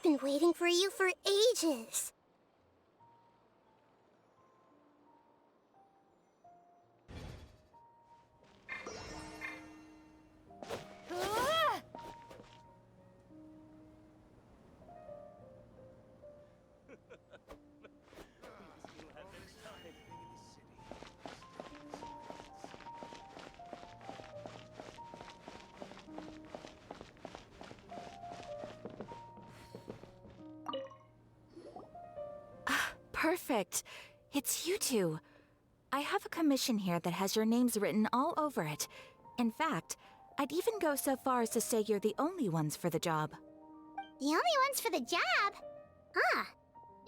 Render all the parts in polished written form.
been waiting for you for ages. Perfect. It's you two. I have a commission here that has your names written all over it. In fact, I'd even go so far as to say you're the only ones for the job. The only ones for the job? Huh.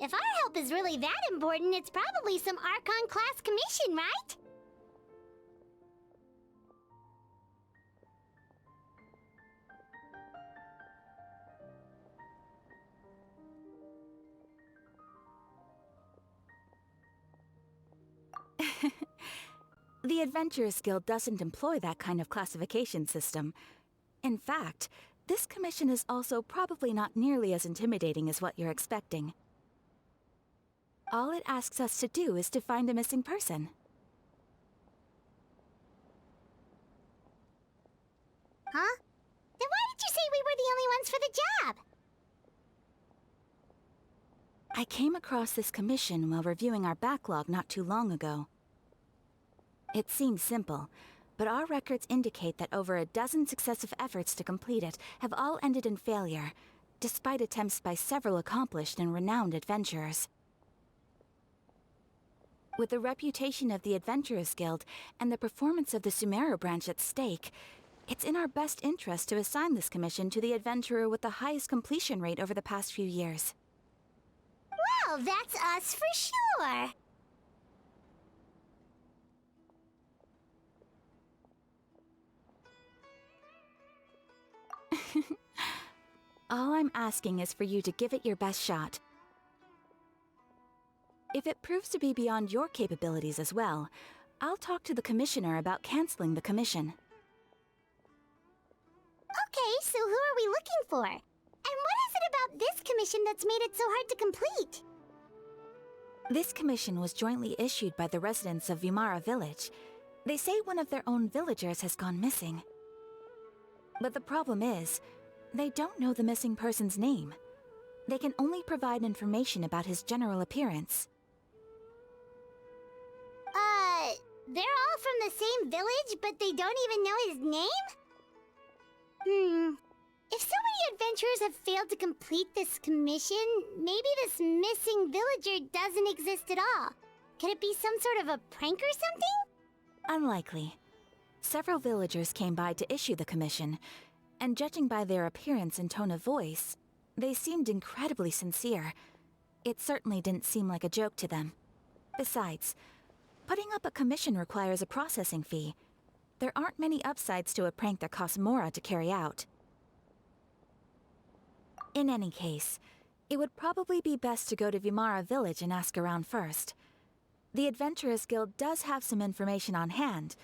If our help is really that important, it's probably some Archon class commission, right? The Adventurers Guild doesn't employ that kind of classification system. In fact, this commission is also probably not nearly as intimidating as what you're expecting. All it asks us to do is to find a missing person. Huh? Then why did you say we were the only ones for the job? I came across this commission while reviewing our backlog not too long ago. It seems simple, but our records indicate that over a dozen successive efforts to complete it have all ended in failure, despite attempts by several accomplished and renowned adventurers. With the reputation of the Adventurers Guild and the performance of the Sumeru branch at stake, it's in our best interest to assign this commission to the adventurer with the highest completion rate over the past few years. Well, that's us for sure. All I'm asking is for you to give it your best shot. If it proves to be beyond your capabilities as well, I'll talk to the commissioner about canceling the commission. Okay, so who are we looking for? And what is it about this commission that's made it so hard to complete? This commission was jointly issued by the residents of Vimara Village. They say one of their own villagers has gone missing. But the problem is, they don't know the missing person's name. They can only provide information about his general appearance. They're all from the same village, but they don't even know his name? If so many adventurers have failed to complete this commission, maybe this missing villager doesn't exist at all. Could it be some sort of a prank or something? Unlikely. Several villagers came by to issue the commission, and judging by their appearance and tone of voice, they seemed incredibly sincere. It certainly didn't seem like a joke to them. Besides, putting up a commission requires a processing fee. There aren't many upsides to a prank that costs Mora to carry out. In any case, it would probably be best to go to Vimara Village and ask around first. The Adventurers Guild does have some information on hand,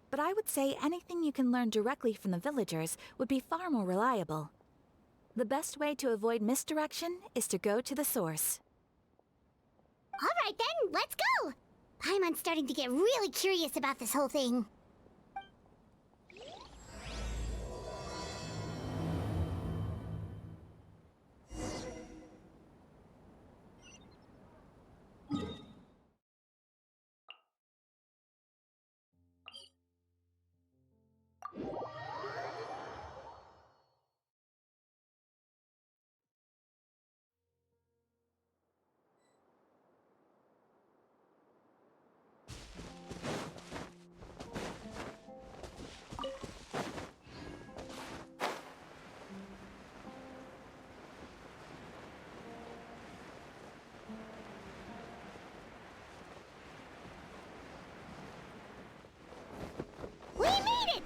but I would say anything you can learn directly from the villagers would be far more reliable. The best way to avoid misdirection is to go to the source. All right then, let's go! Paimon's starting to get really curious about this whole thing.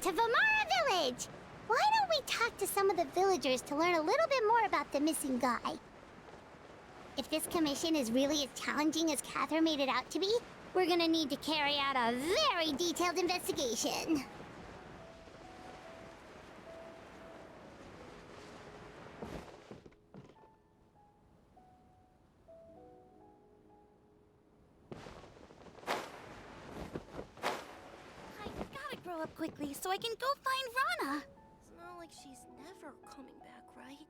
To Vimara Village! Why don't we talk to some of the villagers to learn a little bit more about the missing guy? If this commission is really as challenging as Catherine made it out to be, we're gonna need to carry out a very detailed investigation. grow up quickly so I can go find Rana. It's not like she's never coming back, right?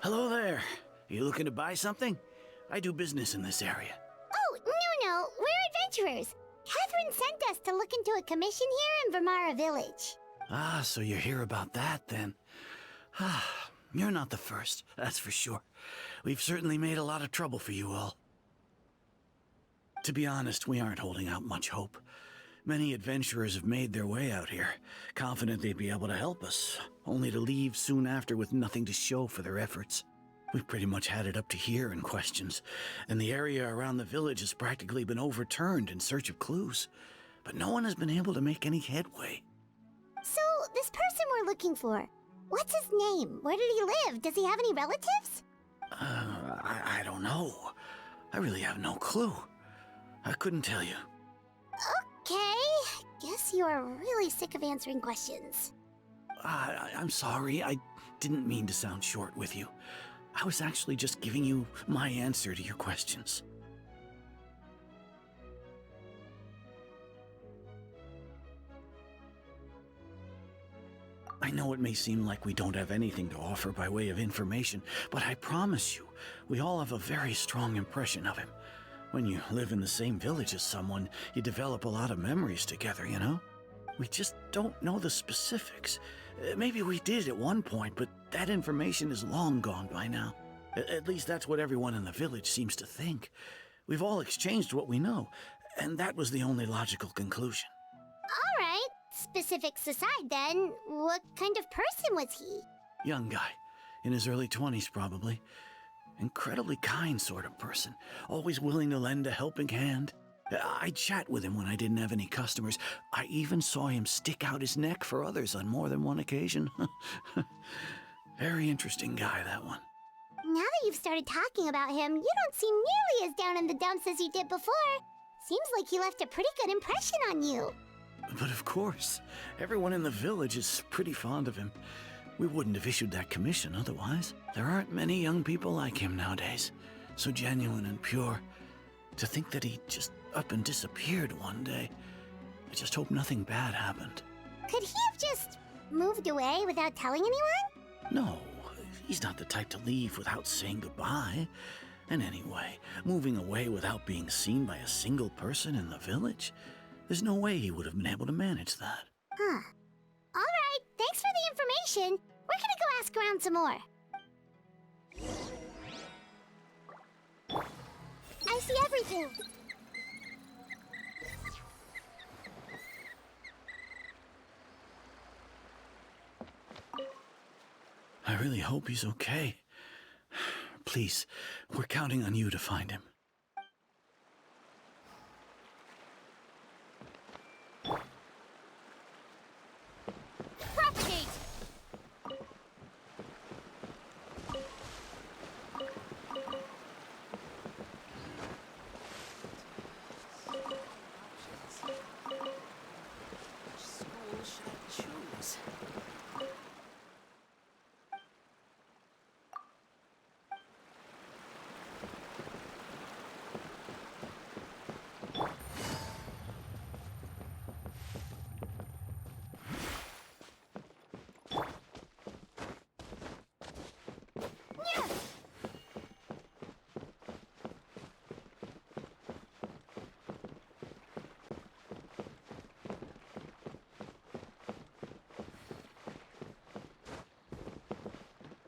Hello there. You looking to buy something? I do business in this area. Oh, no, we're adventurers. Catherine sent us to look into a commission here in Vermara Village. Ah, so you hear about that then. Ah, you're not the first, that's for sure. We've certainly made a lot of trouble for you all. To be honest, we aren't holding out much hope. Many adventurers have made their way out here, confident they'd be able to help us, only to leave soon after with nothing to show for their efforts. We've pretty much had it up to here in questions, and the area around the village has practically been overturned in search of clues. But no one has been able to make any headway. So, this person we're looking for, what's his name? Where did he live? Does he have any relatives? I don't know. I really have no clue. I couldn't tell you. Okay, guess you are really sick of answering questions. I'm sorry, I didn't mean to sound short with you. I was actually just giving you my answer to your questions. I know it may seem like we don't have anything to offer by way of information, but I promise you, we all have a very strong impression of him. When you live in the same village as someone, you develop a lot of memories together, you know? We just don't know the specifics. Maybe we did at one point, but that information is long gone by now. At least that's what everyone in the village seems to think. We've all exchanged what we know, and that was the only logical conclusion. All right, specifics aside then, what kind of person was he? Young guy, in his early 20s probably. Incredibly kind sort of person, always willing to lend a helping hand. I'd chat with him when I didn't have any customers. I even saw him stick out his neck for others on more than one occasion. Very interesting guy, that one. Now that you've started talking about him, you don't seem nearly as down in the dumps as you did before. Seems like he left a pretty good impression on you. But of course, everyone in the village is pretty fond of him. We wouldn't have issued that commission otherwise. There aren't many young people like him nowadays. So genuine and pure. To think that he just up and disappeared one day. I just hope nothing bad happened. Could he have just moved away without telling anyone? No, he's not the type to leave without saying goodbye. And anyway, moving away without being seen by a single person in the village? There's no way he would have been able to manage that. Huh. All right, thanks for the information. We're gonna go ask around some more. I see everything. I really hope he's okay. Please, we're counting on you to find him. Propagate! Which school should I choose?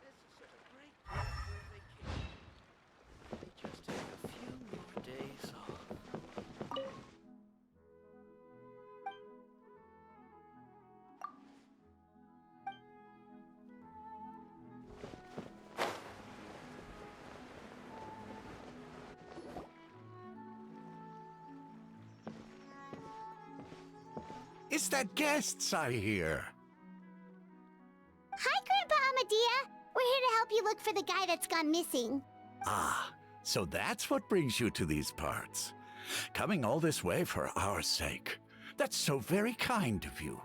This is such a great place for a vacation. They just take a few more days off. It's the guests I hear. Hi, Grandpa Amadea. for the guy that's gone missing. Ah, so that's what brings you to these parts. Coming all this way for our sake. That's so very kind of you.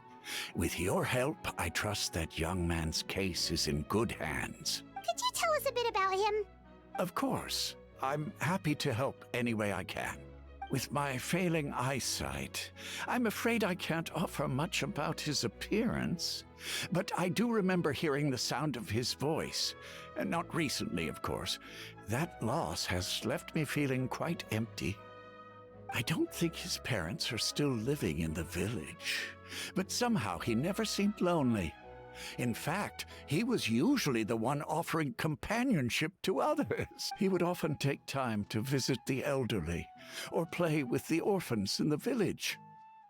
With your help, I trust that young man's case is in good hands. Could you tell us a bit about him? Of course. I'm happy to help any way I can. With my failing eyesight, I'm afraid I can't offer much about his appearance. But I do remember hearing the sound of his voice. And not recently, of course. That loss has left me feeling quite empty. I don't think his parents are still living in the village. But somehow he never seemed lonely. In fact, he was usually the one offering companionship to others. He would often take time to visit the elderly or play with the orphans in the village.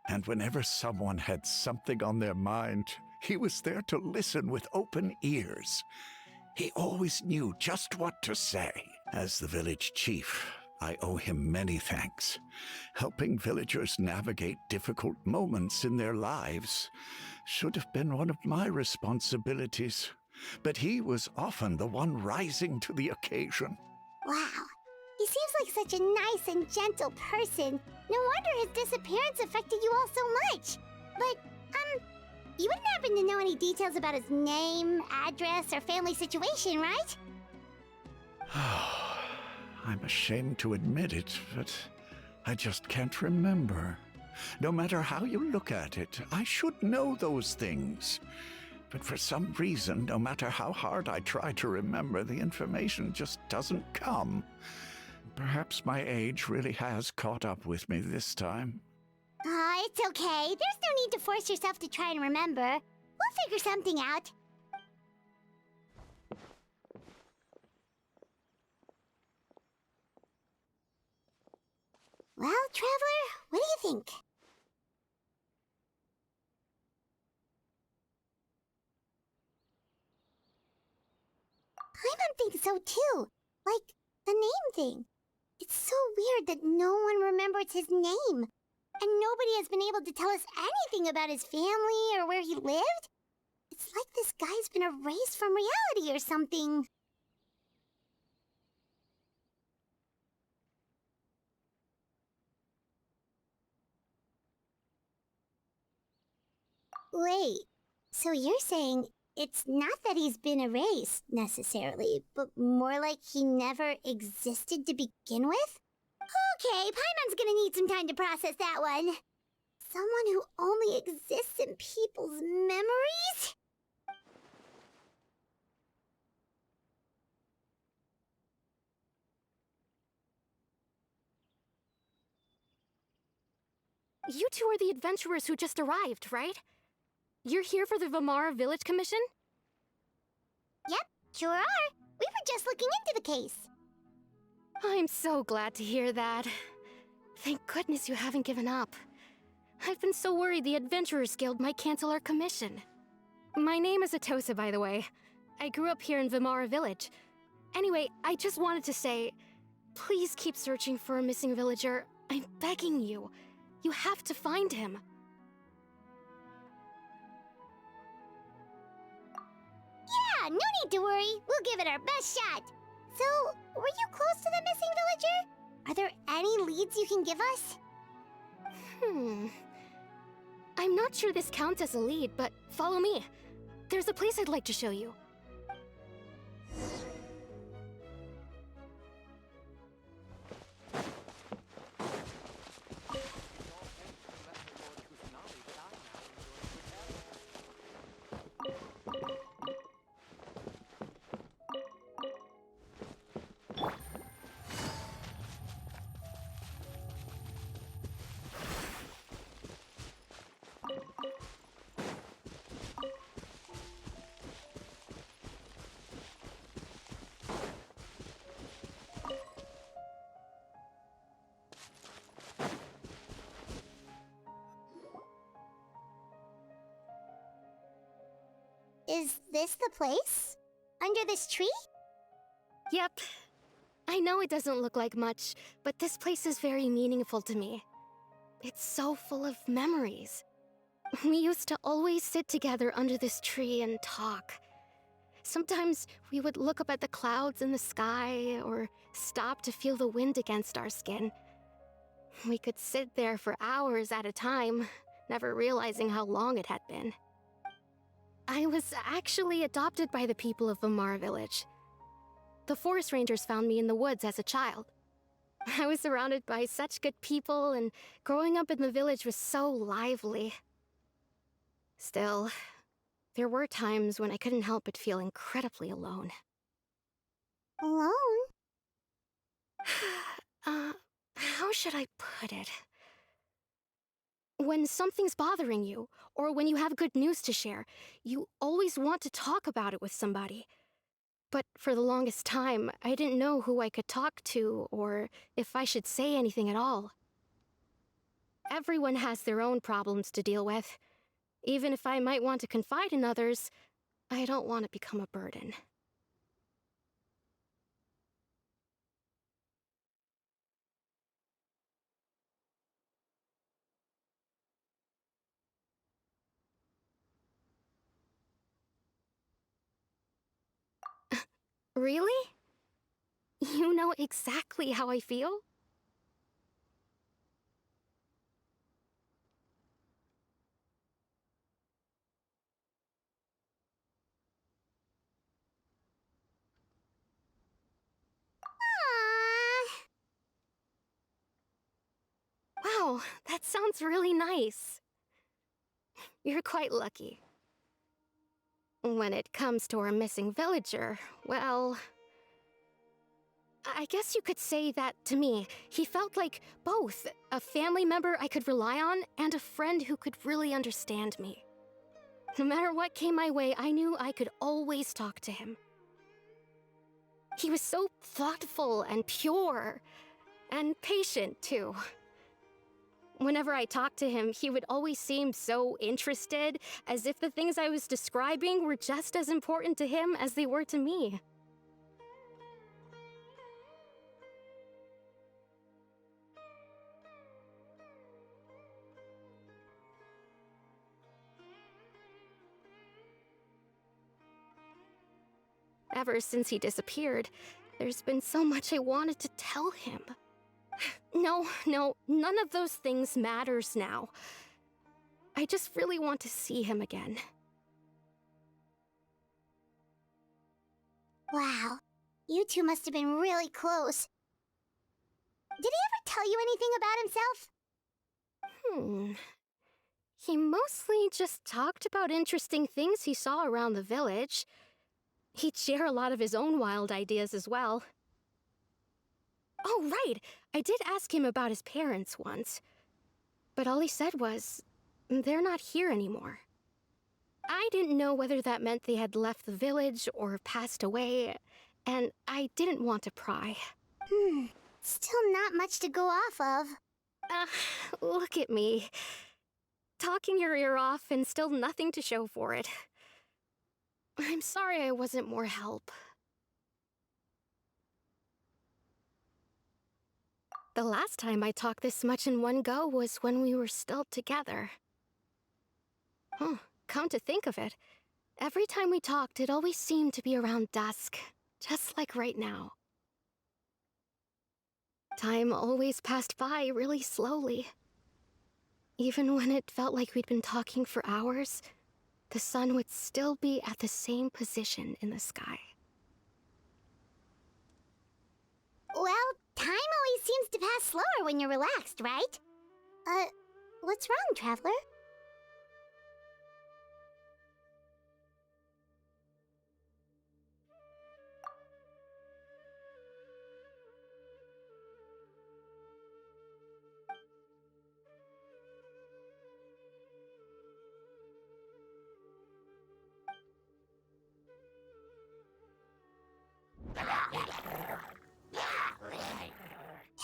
And whenever someone had something on their mind, he was there to listen with open ears. He always knew just what to say. As the village chief, I owe him many thanks. Helping villagers navigate difficult moments in their lives should have been one of my responsibilities, but he was often the one rising to the occasion. Wow. He seems like such a nice and gentle person. No wonder his disappearance affected you all so much. But, you wouldn't happen to know any details about his name, address, or family situation, right? I'm ashamed to admit it, but I just can't remember. No matter how you look at it, I should know those things. But for some reason, no matter how hard I try to remember, the information just doesn't come. Perhaps my age really has caught up with me this time. It's okay. There's no need to force yourself to try and remember. We'll figure something out. Well, Traveler, what do you think? Paimon thinks so too. Like, the name thing. It's so weird that no one remembers his name. And nobody has been able to tell us anything about his family or where he lived. It's like this guy's been erased from reality or something. Wait, so you're saying it's not that he's been erased, necessarily, but more like he never existed to begin with? Okay, Paimon's gonna need some time to process that one. Someone who only exists in people's memories? You two are the adventurers who just arrived, right? You're here for the Vamara Village Commission? Yep, sure are. We were just looking into the case. I'm so glad to hear that. Thank goodness you haven't given up. I've been so worried the Adventurers Guild might cancel our commission. My name is Atosa, by the way. I grew up here in Vamara Village. Anyway, I just wanted to say, please keep searching for a missing villager. I'm begging you. You have to find him. Yeah, no need to worry. We'll give it our best shot. So, were you close to the missing villager? Are there any leads you can give us? I'm not sure this counts as a lead, but follow me. There's a place I'd like to show you. Is this the place? Under this tree? Yep. I know it doesn't look like much, but this place is very meaningful to me. It's so full of memories. We used to always sit together under this tree and talk. Sometimes we would look up at the clouds in the sky or stop to feel the wind against our skin. We could sit there for hours at a time, never realizing how long it had been. I was actually adopted by the people of Vamar Village. The forest rangers found me in the woods as a child. I was surrounded by such good people, and growing up in the village was so lively. Still, there were times when I couldn't help but feel incredibly alone. Alone? How should I put it? When something's bothering you, or when you have good news to share, you always want to talk about it with somebody. But for the longest time, I didn't know who I could talk to, or if I should say anything at all. Everyone has their own problems to deal with. Even if I might want to confide in others, I don't want to become a burden. Really? You know exactly how I feel? Aww. Wow, that sounds really nice. You're quite lucky. When it comes to our missing villager, well, I guess you could say that to me. He felt like both a family member I could rely on and a friend who could really understand me. No matter what came my way, I knew I could always talk to him. He was so thoughtful and pure, and patient, too. Whenever I talked to him, he would always seem so interested, as if the things I was describing were just as important to him as they were to me. Ever since he disappeared, there's been so much I wanted to tell him. No, none of those things matters now. I just really want to see him again. Wow. You two must have been really close. Did he ever tell you anything about himself? He mostly just talked about interesting things he saw around the village. He'd share a lot of his own wild ideas as well. Oh, right! I did ask him about his parents once. But all he said was, they're not here anymore. I didn't know whether that meant they had left the village or passed away, and I didn't want to pry. Still not much to go off of. Look at me. Talking your ear off and still nothing to show for it. I'm sorry I wasn't more help. The last time I talked this much in one go was when we were still together. Come to think of it, every time we talked, it always seemed to be around dusk, just like right now. Time always passed by really slowly. Even when it felt like we'd been talking for hours, the sun would still be at the same position in the sky. Well, time always seems to pass slower when you're relaxed, right? What's wrong, Traveler?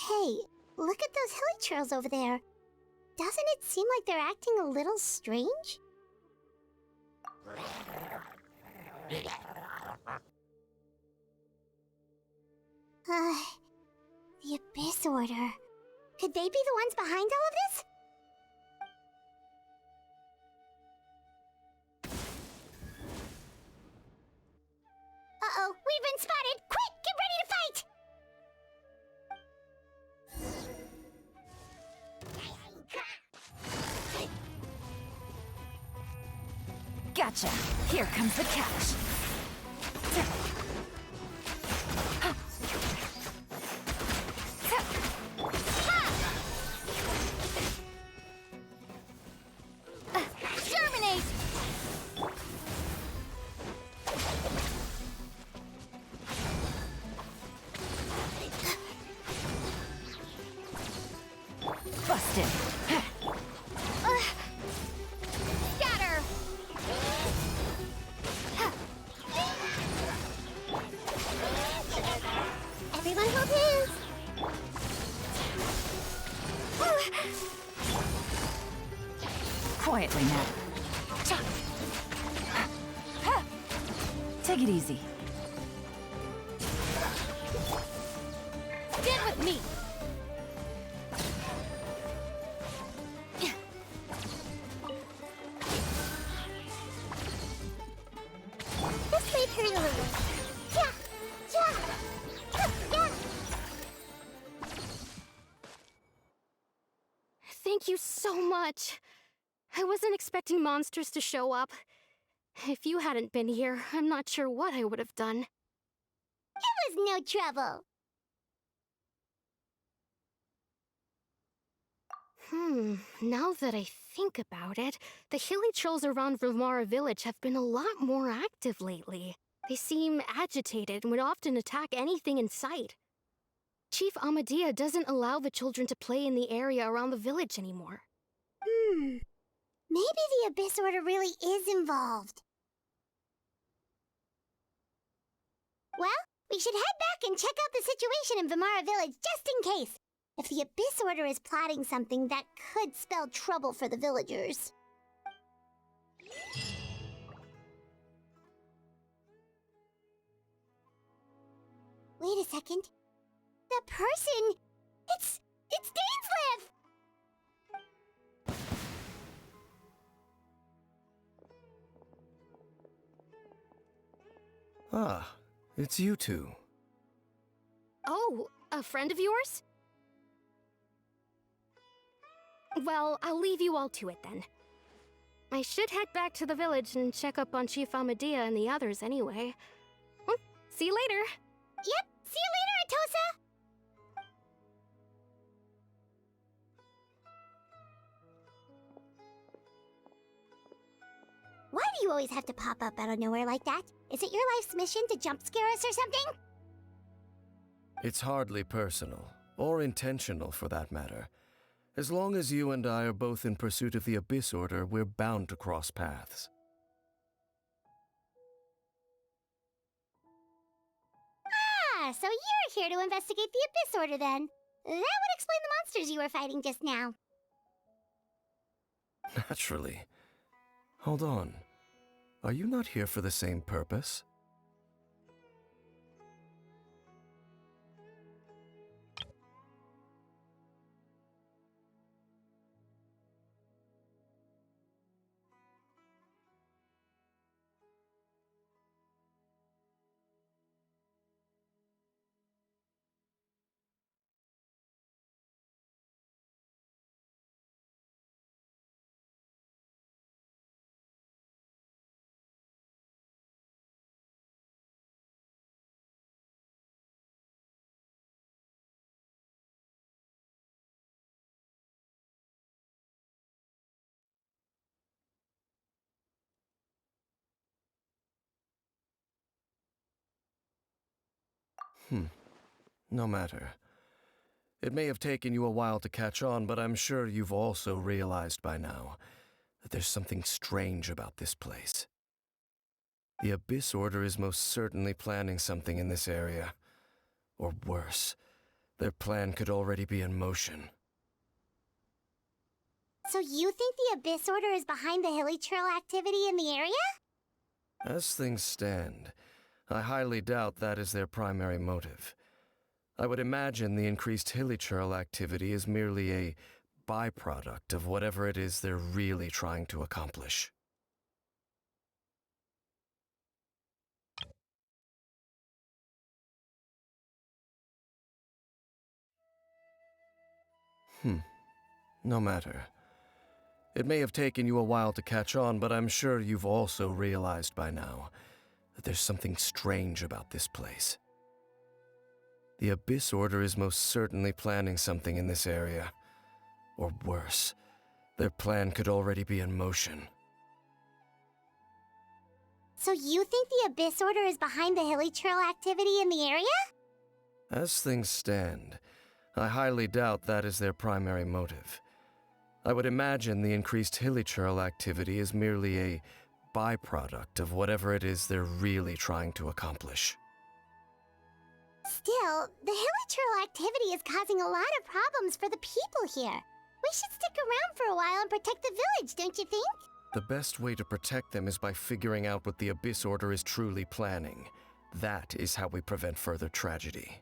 Hey, look at those hilly trails over there. Doesn't it seem like they're acting a little strange? The Abyss Order. Could they be the ones behind all of this? Gotcha. Here comes the catch. Germinate! Busted. Scatter! Everyone hold hands. Quietly now. Take it easy. Stand with me! This might hurt a little. Yeah, yeah, yeah. Thank you so much. I wasn't expecting monsters to show up. If you hadn't been here, I'm not sure what I would have done. It was no trouble. Now that I think about it, the hilly trolls around Vimara village have been a lot more active lately. They seem agitated and would often attack anything in sight. Chief Amadea doesn't allow the children to play in the area around the village anymore. Maybe the Abyss Order really is involved. Well, we should head back and check out the situation in Vimara village just in case. If the Abyss Order is plotting something that could spell trouble for the villagers. Wait a second. That person! It's Dainsleif! Ah, it's you two. Oh, a friend of yours? Well, I'll leave you all to it then. I should head back to the village and check up on Chief Amadea and the others anyway. See you later. Yep, see you later, Atosa! Why do you always have to pop up out of nowhere like that? Is it your life's mission to jump scare us or something? It's hardly personal, or intentional for that matter. As long as you and I are both in pursuit of the Abyss Order, we're bound to cross paths. Ah, so you're here to investigate the Abyss Order then. That would explain the monsters you were fighting just now. Naturally. Hold on. Are you not here for the same purpose? No matter. It may have taken you a while to catch on, but I'm sure you've also realized by now that there's something strange about this place. The Abyss Order is most certainly planning something in this area. Or worse, their plan could already be in motion. So you think the Abyss Order is behind the hilly trail activity in the area? As things stand, I highly doubt that is their primary motive. I would imagine the increased hilly trail activity is merely a byproduct of whatever it is they're really trying to accomplish. No matter. It may have taken you a while to catch on, but I'm sure you've also realized by now that there's something strange about this place. The Abyss Order is most certainly planning something in this area. Or worse, their plan could already be in motion. So you think the Abyss Order is behind the hilly trail activity in the area? As things stand, I highly doubt that is their primary motive. I would imagine the increased hilichurl activity is merely a byproduct of whatever it is they're really trying to accomplish. Still, the hilichurl activity is causing a lot of problems for the people here. We should stick around for a while and protect the village, don't you think? The best way to protect them is by figuring out what the Abyss Order is truly planning. That is how we prevent further tragedy.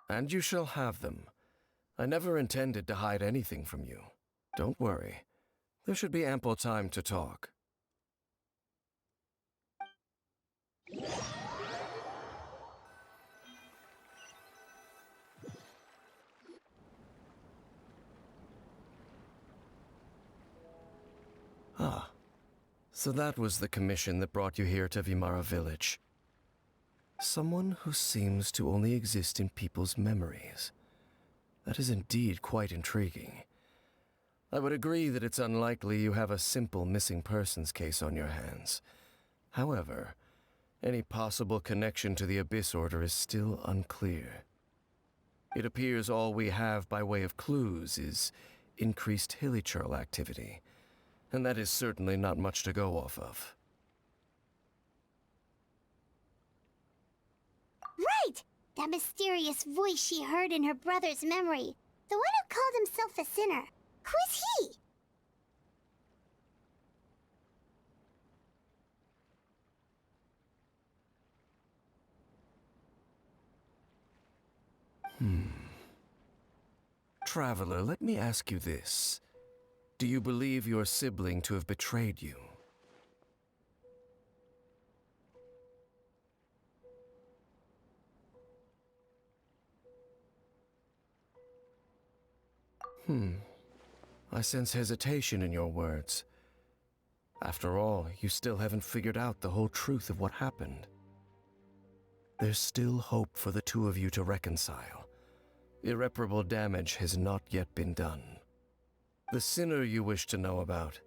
And you shall have them. I never intended to hide anything from you. Don't worry. There should be ample time to talk. Ah, so that was the commission that brought you here to Vimara Village. Someone who seems to only exist in people's memories. That is indeed quite intriguing. I would agree that it's unlikely you have a simple missing persons case on your hands. However, any possible connection to the Abyss Order is still unclear. It appears all we have by way of clues is increased hilichurl activity, and that is certainly not much to go off of. Right! That mysterious voice she heard in her brother's memory. The one who called himself a sinner. Who is he? Traveler, let me ask you this. Do you believe your sibling to have betrayed you? I sense hesitation in your words. After all, you still haven't figured out the whole truth of what happened. There's still hope for the two of you to reconcile. Irreparable damage has not yet been done. The sinner you wish to know about,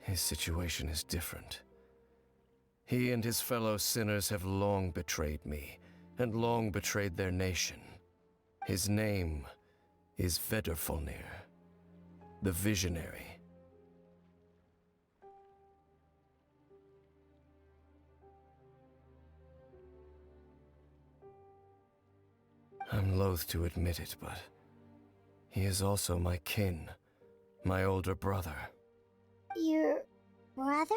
his situation is different. He and his fellow sinners have long betrayed me, and long betrayed their nation. His name is Vedrfolnir, the Visionary. I'm loath to admit it, but he is also my kin, my older brother. Your brother?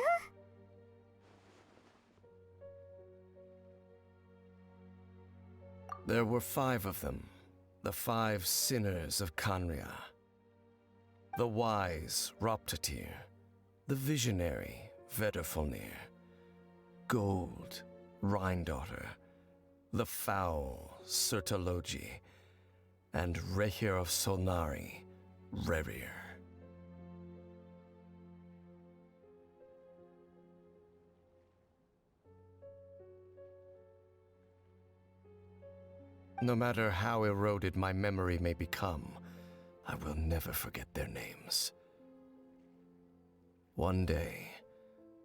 There were 5 of them, the 5 sinners of Kanria. The wise, Roptatir. The visionary, Vedrfolnir. Gold, Rhindaughter. The foul, Sertologi. And Rehir of Solnari, Rerir. No matter how eroded my memory may become, I will never forget their names. One day,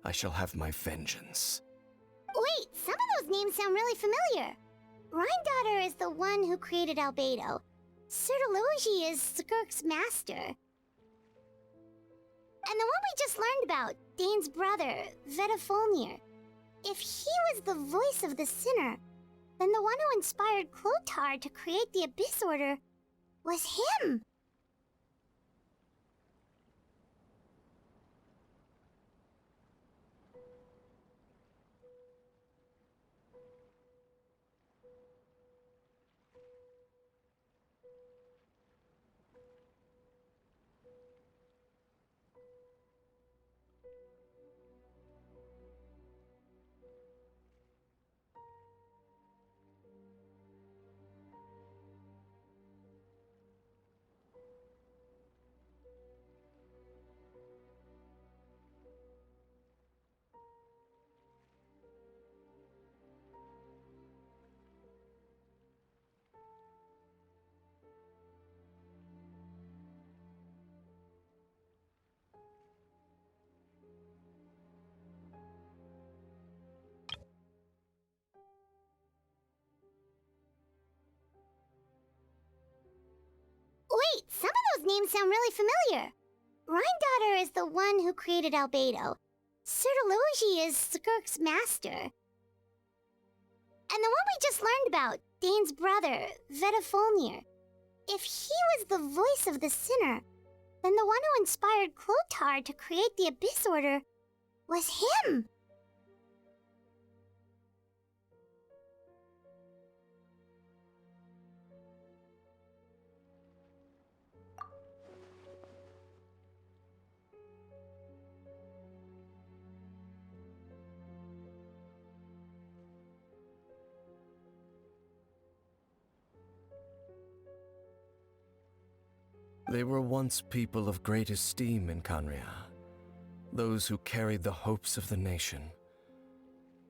I shall have my vengeance. Wait, some of those names sound really familiar. Rhindaughter is the one who created Albedo. Sertologi is Skirk's master. And the one we just learned about, Dane's brother, Vedrfolnir. If he was the voice of the sinner, then the one who inspired Clotar to create the Abyss Order was him. names sound really familiar. Rhine is the one who created Albedo. Sertologi is Skirk's master. And the one we just learned about, Dane's brother, Vetafolnir. If he was the voice of the sinner, then the one who inspired Clothar to create the Abyss Order was him. They were once people of great esteem in Canria, those who carried the hopes of the nation.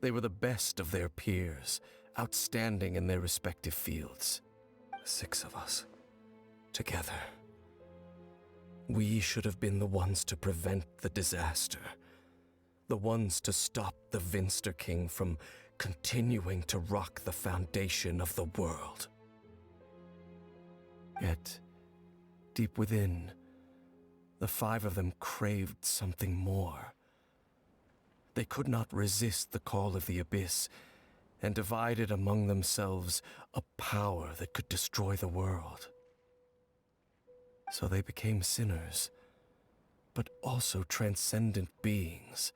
They were the best of their peers, outstanding in their respective fields. 6 of us, together. We should have been the ones to prevent the disaster, the ones to stop the Vinster King from continuing to rock the foundation of the world. Yet, deep within, the 5 of them craved something more. They could not resist the call of the Abyss, and divided among themselves a power that could destroy the world. So they became sinners, but also transcendent beings,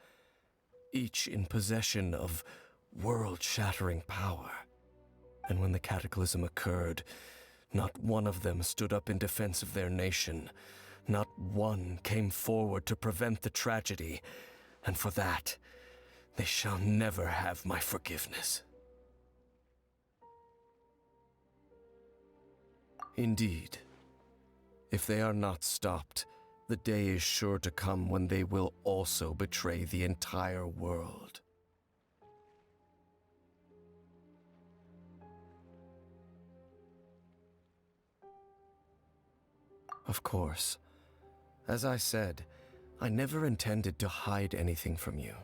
each in possession of world-shattering power. And when the cataclysm occurred, not one of them stood up in defense of their nation. Not one came forward to prevent the tragedy. And for that, they shall never have my forgiveness. Indeed, if they are not stopped, the day is sure to come when they will also betray the entire world. Of course. As I said, I never intended to hide anything from you.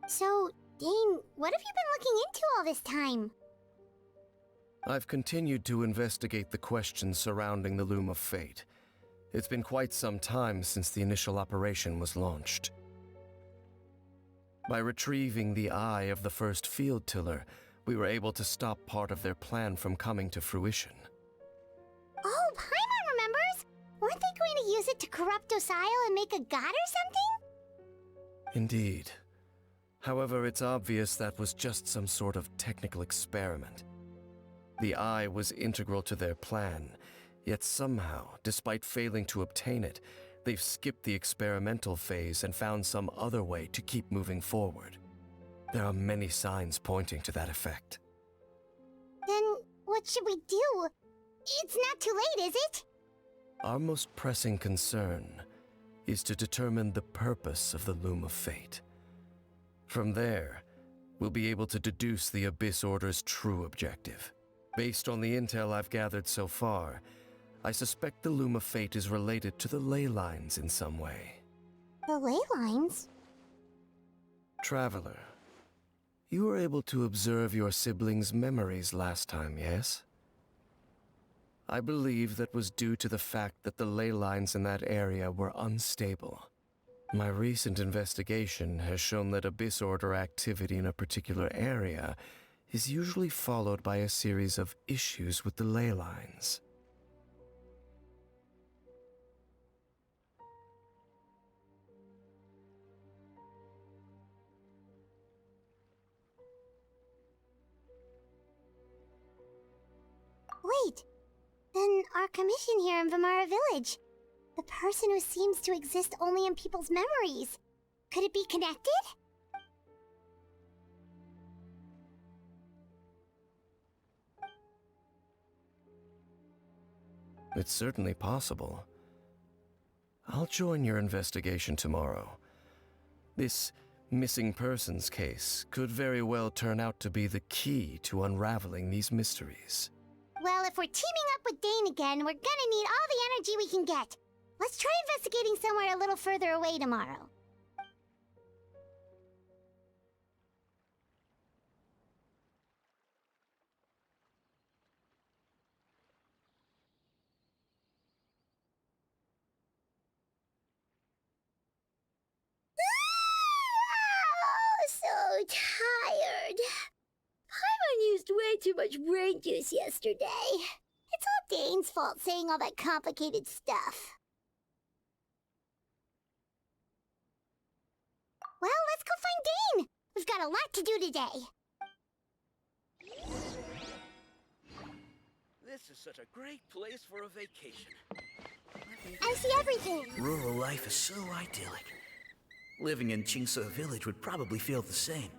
So, Dane, what have you been looking into all this time? I've continued to investigate the questions surrounding the Loom of Fate. It's been quite some time since the initial operation was launched. By retrieving the eye of the first field tiller, we were able to stop part of their plan from coming to fruition. Oh, Paimon remembers! Weren't they going to use it to corrupt Osial and make a god or something? Indeed. However, it's obvious that was just some sort of technical experiment. The eye was integral to their plan, yet somehow, despite failing to obtain it, they've skipped the experimental phase and found some other way to keep moving forward. There are many signs pointing to that effect. Then, what should we do? It's not too late, is it? Our most pressing concern is to determine the purpose of the Loom of Fate. From there, we'll be able to deduce the Abyss Order's true objective. Based on the intel I've gathered so far, I suspect the Loom of Fate is related to the ley lines in some way. The ley lines? Traveler, you were able to observe your siblings' memories last time, yes? I believe that was due to the fact that the ley lines in that area were unstable. My recent investigation has shown that Abyss Order activity in a particular area is usually followed by a series of issues with the ley lines. Wait, then our commission here in Vimara Village. The person who seems to exist only in people's memories. Could it be connected? It's certainly possible. I'll join your investigation tomorrow. This missing persons case could very well turn out to be the key to unraveling these mysteries. Well, if we're teaming up with Dane again, we're gonna need all the energy we can get. Let's try investigating somewhere a little further away tomorrow. tired. Paimon used way too much brain juice yesterday. It's all Dane's fault saying all that complicated stuff. Well, let's go find Dane. We've got a lot to do today. This is such a great place for a vacation. I see everything. Rural life is so idyllic. Living in Qingse village would probably feel the same.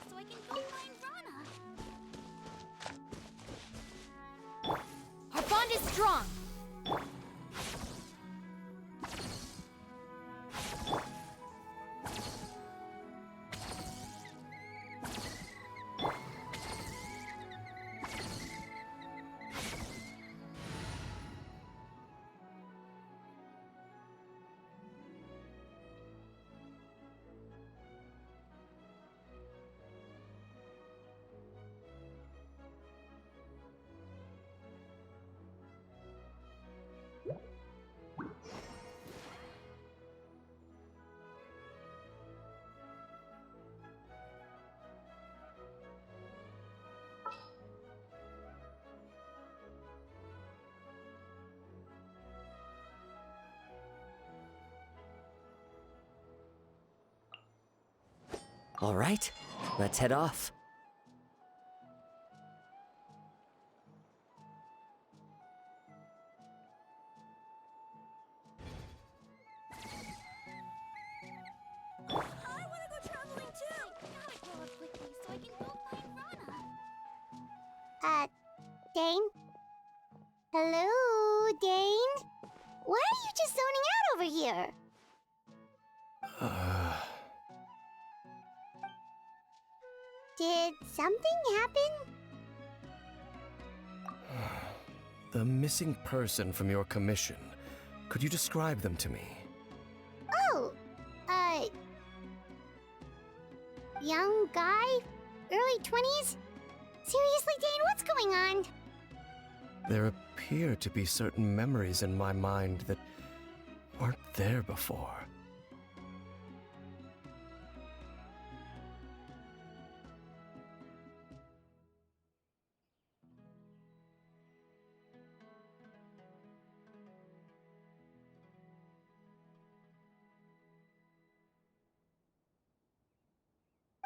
So I can go find Rana. Our bond is strong. All right, let's head off. I want to go traveling too. Gotta grow up quickly so I can go find Rana. Dane? Hello, Dane? Why are you just zoning out over here? Did something happen? The missing person from your commission. Could you describe them to me? Oh, young guy? Early 20s? Seriously, Dane, what's going on? There appear to be certain memories in my mind that weren't there before.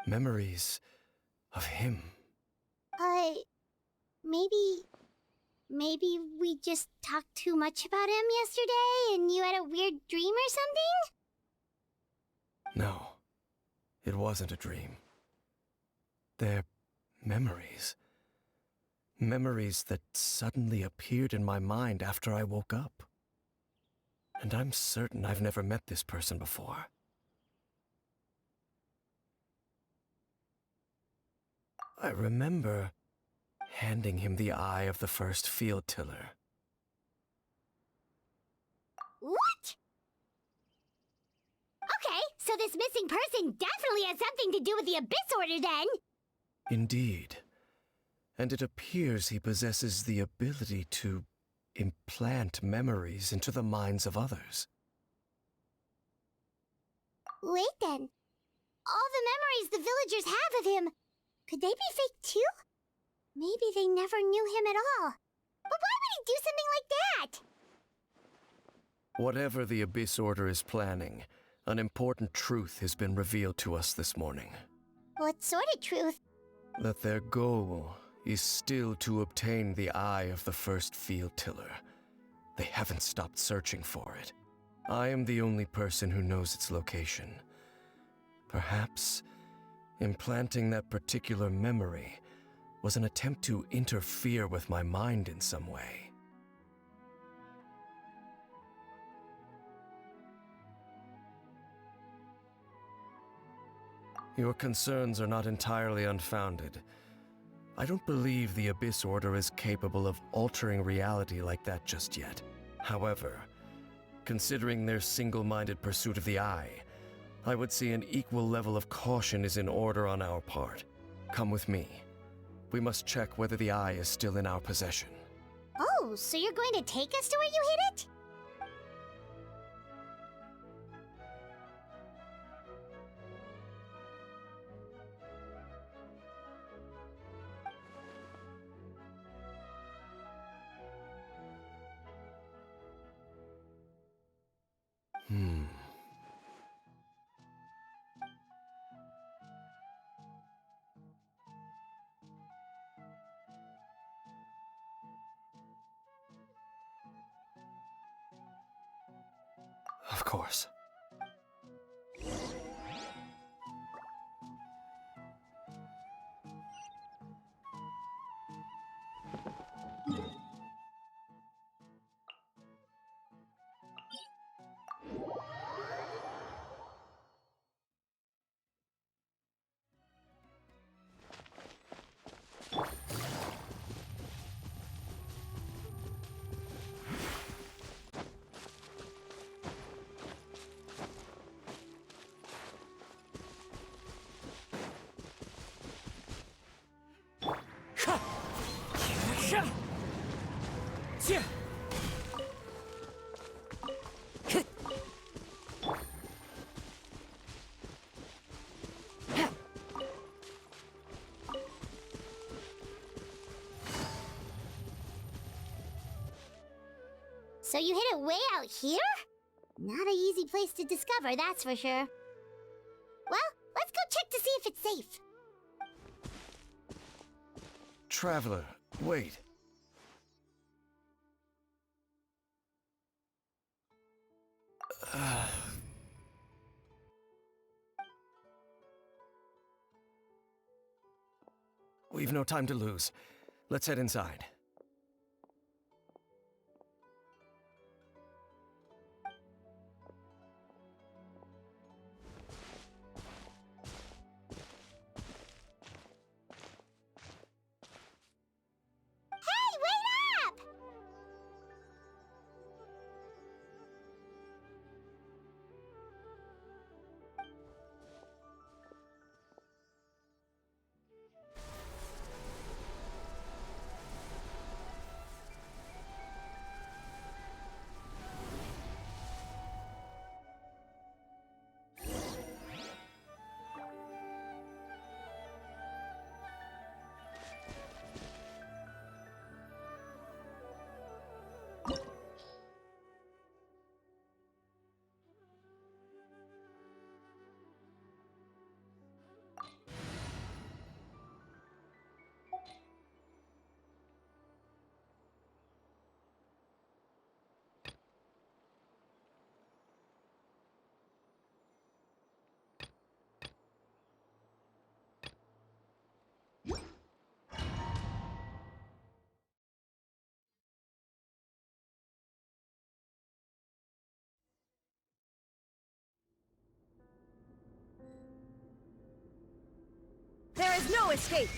Memories of him. Maybe we just talked too much about him yesterday and you had a weird dream or something? No, it wasn't a dream. They're memories. Memories that suddenly appeared in my mind after I woke up. And I'm certain I've never met this person before. I remember handing him the eye of the first field tiller. What? Okay, so this missing person definitely has something to do with the Abyss Order then! Indeed. And it appears he possesses the ability to implant memories into the minds of others. Wait then. All the memories the villagers have of him, could they be fake too? Maybe they never knew him at all. But why would he do something like that? Whatever the Abyss Order is planning, an important truth has been revealed to us this morning. What sort of truth? That their goal is still to obtain the eye of the first field tiller. They haven't stopped searching for it. I am the only person who knows its location. Perhaps implanting that particular memory was an attempt to interfere with my mind in some way. Your concerns are not entirely unfounded. I don't believe the Abyss Order is capable of altering reality like that just yet. However, considering their single-minded pursuit of the Eye, I would say an equal level of caution is in order on our part. Come with me. we must check whether the eye is still in our possession. Oh, so you're going to take us to where you hid it? Of course. So you hid it way out here? Not an easy place to discover, that's for sure. Well, let's go check to see if it's safe. Traveler, wait. We've no time to lose. Let's head inside. Hey, wait up! There is no escape!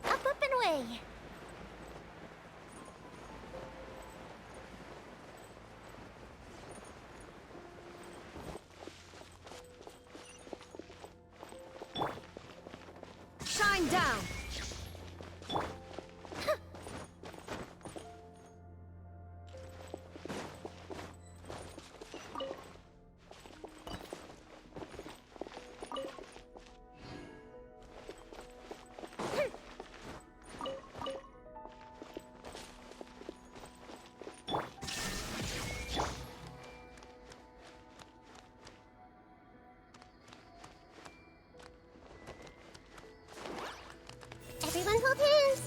Up and away. Shine down! Everyone hold hands.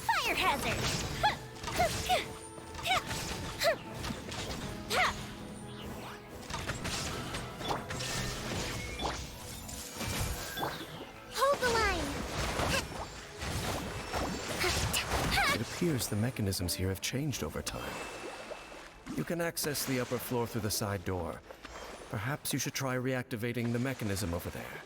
Fire hazard. Hold the line. It appears the mechanisms here have changed over time. You can access the upper floor through the side door. Perhaps you should try reactivating the mechanism over there.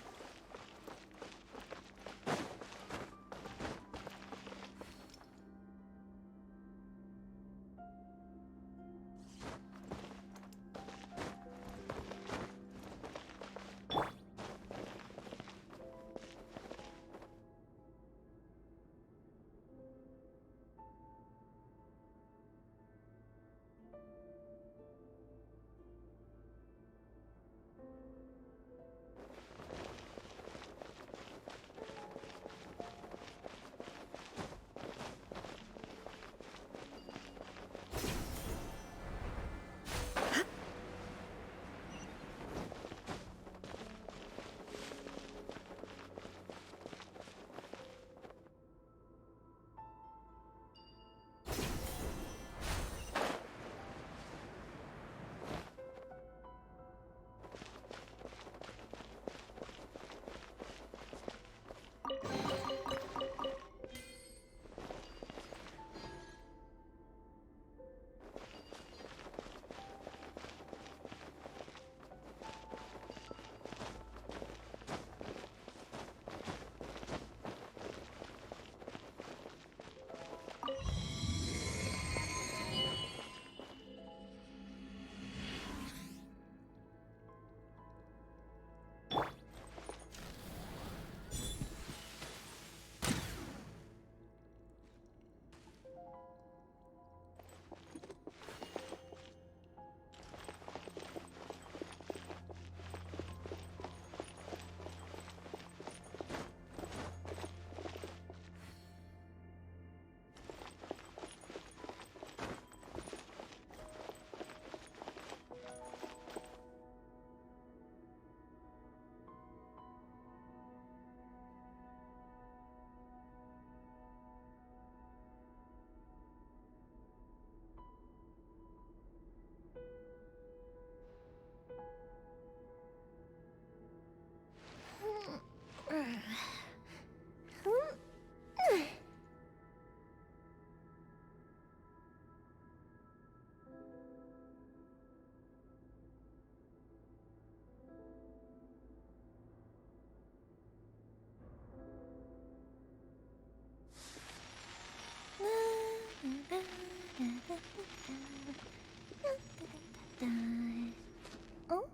Oh?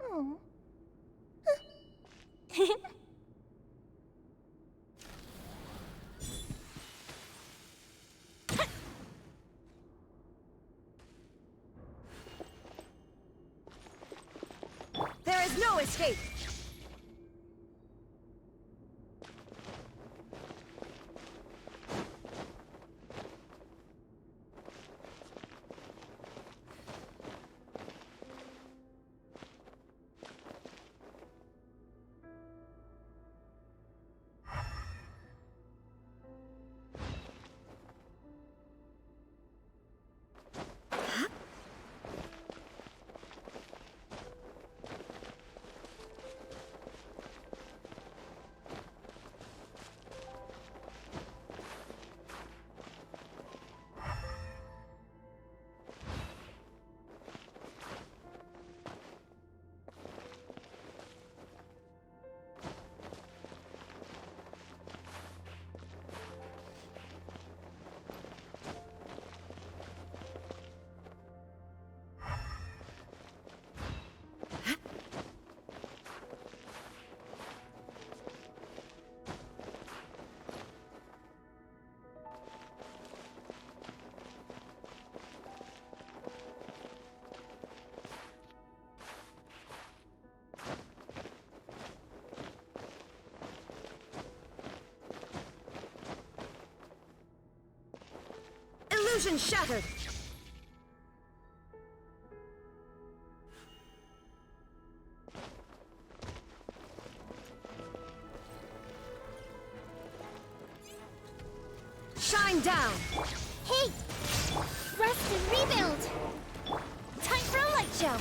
Oh. There is no escape! Illusion shattered! Shine down! Hey! Rest and rebuild! Time for a light show!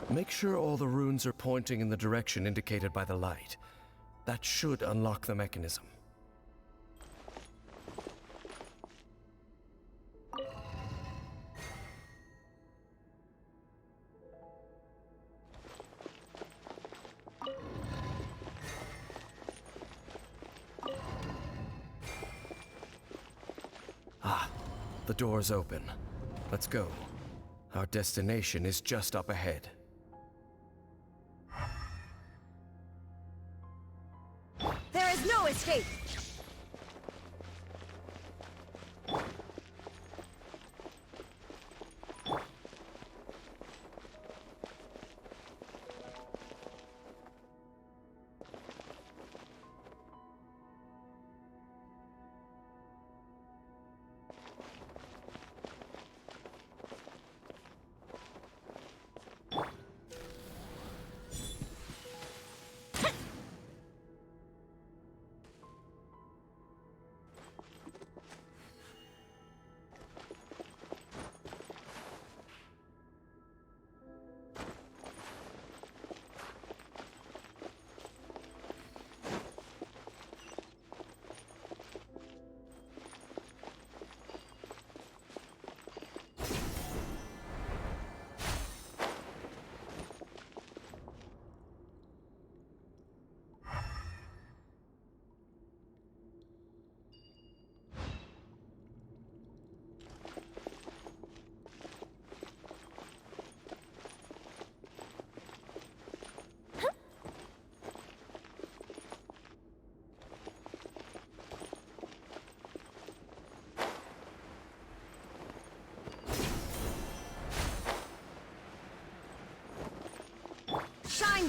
Make sure all the runes are pointing in the direction indicated by the light. That should unlock the mechanism. Ah, the door's open. Let's go. Our destination is just up ahead. There is no escape!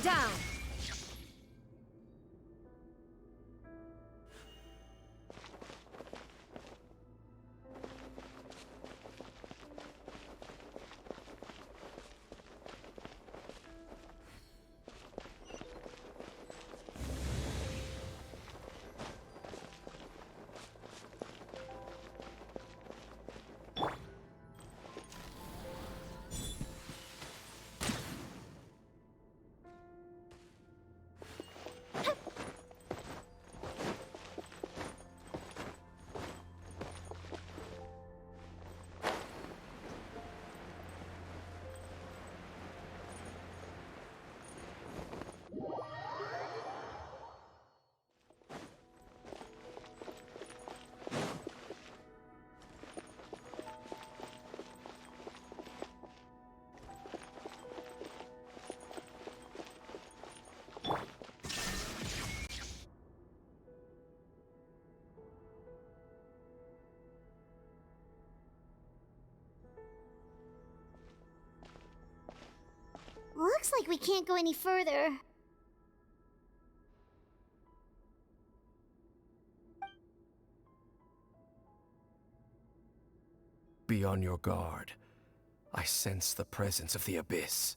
down! Looks like we can't go any further. Be on your guard. I sense the presence of the Abyss.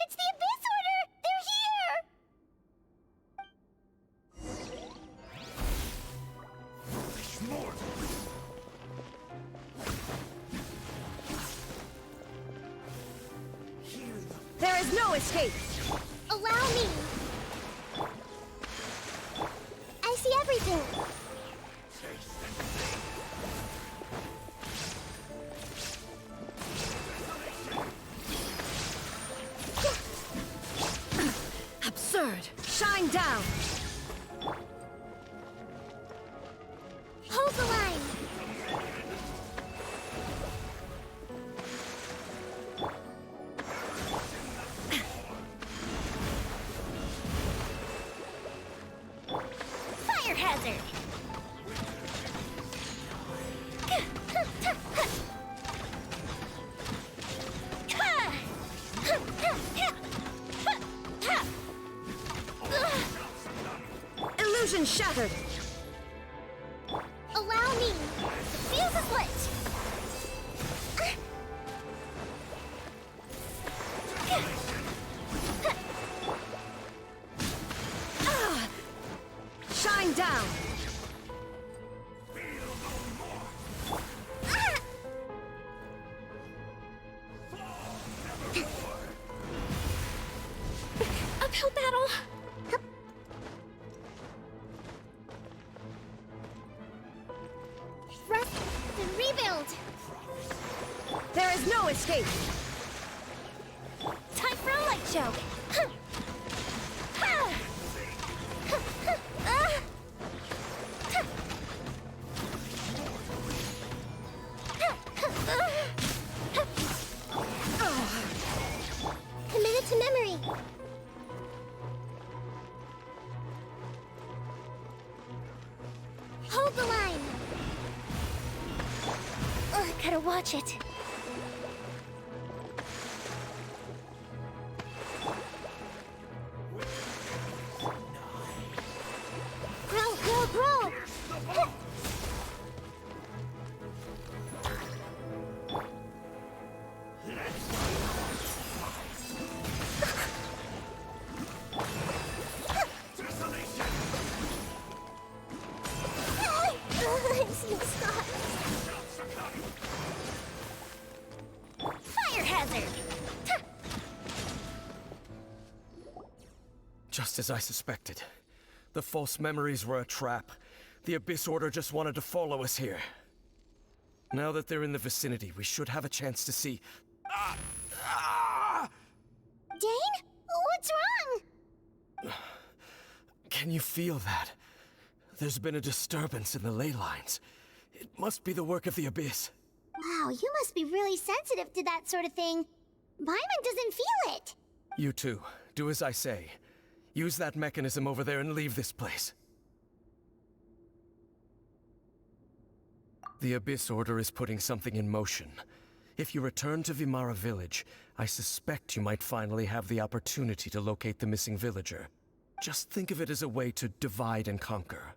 It's the Abyss Order! They're here! There is no escape! Allow me! I see everything! Absurd! Shine down! Hold the line! Fire hazard! Illusion shattered! Allow me! The fuse is lit! Shine down! Uphill battle! Rest and rebuild! There is no escape! Time for a light show! Committed to memory! Hold the line! Gotta watch it. Grow, grow, grow! I'm seeing stars. Fire hazard! Just as I suspected. The false memories were a trap. The Abyss Order just wanted to follow us here. Now that they're in the vicinity, we should have a chance to see... Dane? What's wrong? Can you feel that? There's been a disturbance in the ley lines. It must be the work of the Abyss. Wow, you must be really sensitive to that sort of thing. Paimon doesn't feel it. You too. Do as I say. Use that mechanism over there and leave this place. The Abyss Order is putting something in motion. If you return to Vimara village, I suspect you might finally have the opportunity to locate the missing villager. Just think of it as a way to divide and conquer.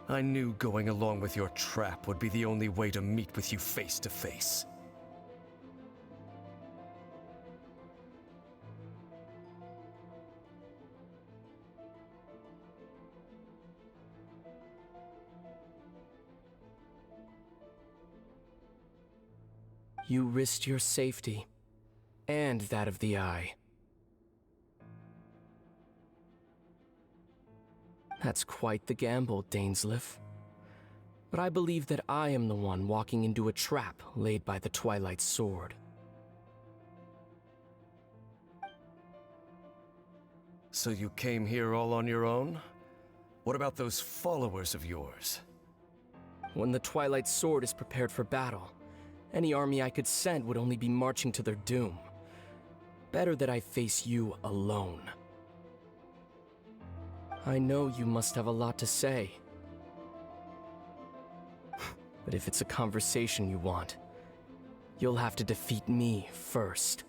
I knew going along with your trap would be the only way to meet with you face to face. You risked your safety, and that of the Eye. That's quite the gamble, Dainsleif. But I believe that I am the one walking into a trap laid by the Twilight Sword. So you came here all on your own? What about those followers of yours? When the Twilight Sword is prepared for battle, any army I could send would only be marching to their doom. Better that I face you alone. I know you must have a lot to say. But if it's a conversation you want, you'll have to defeat me first.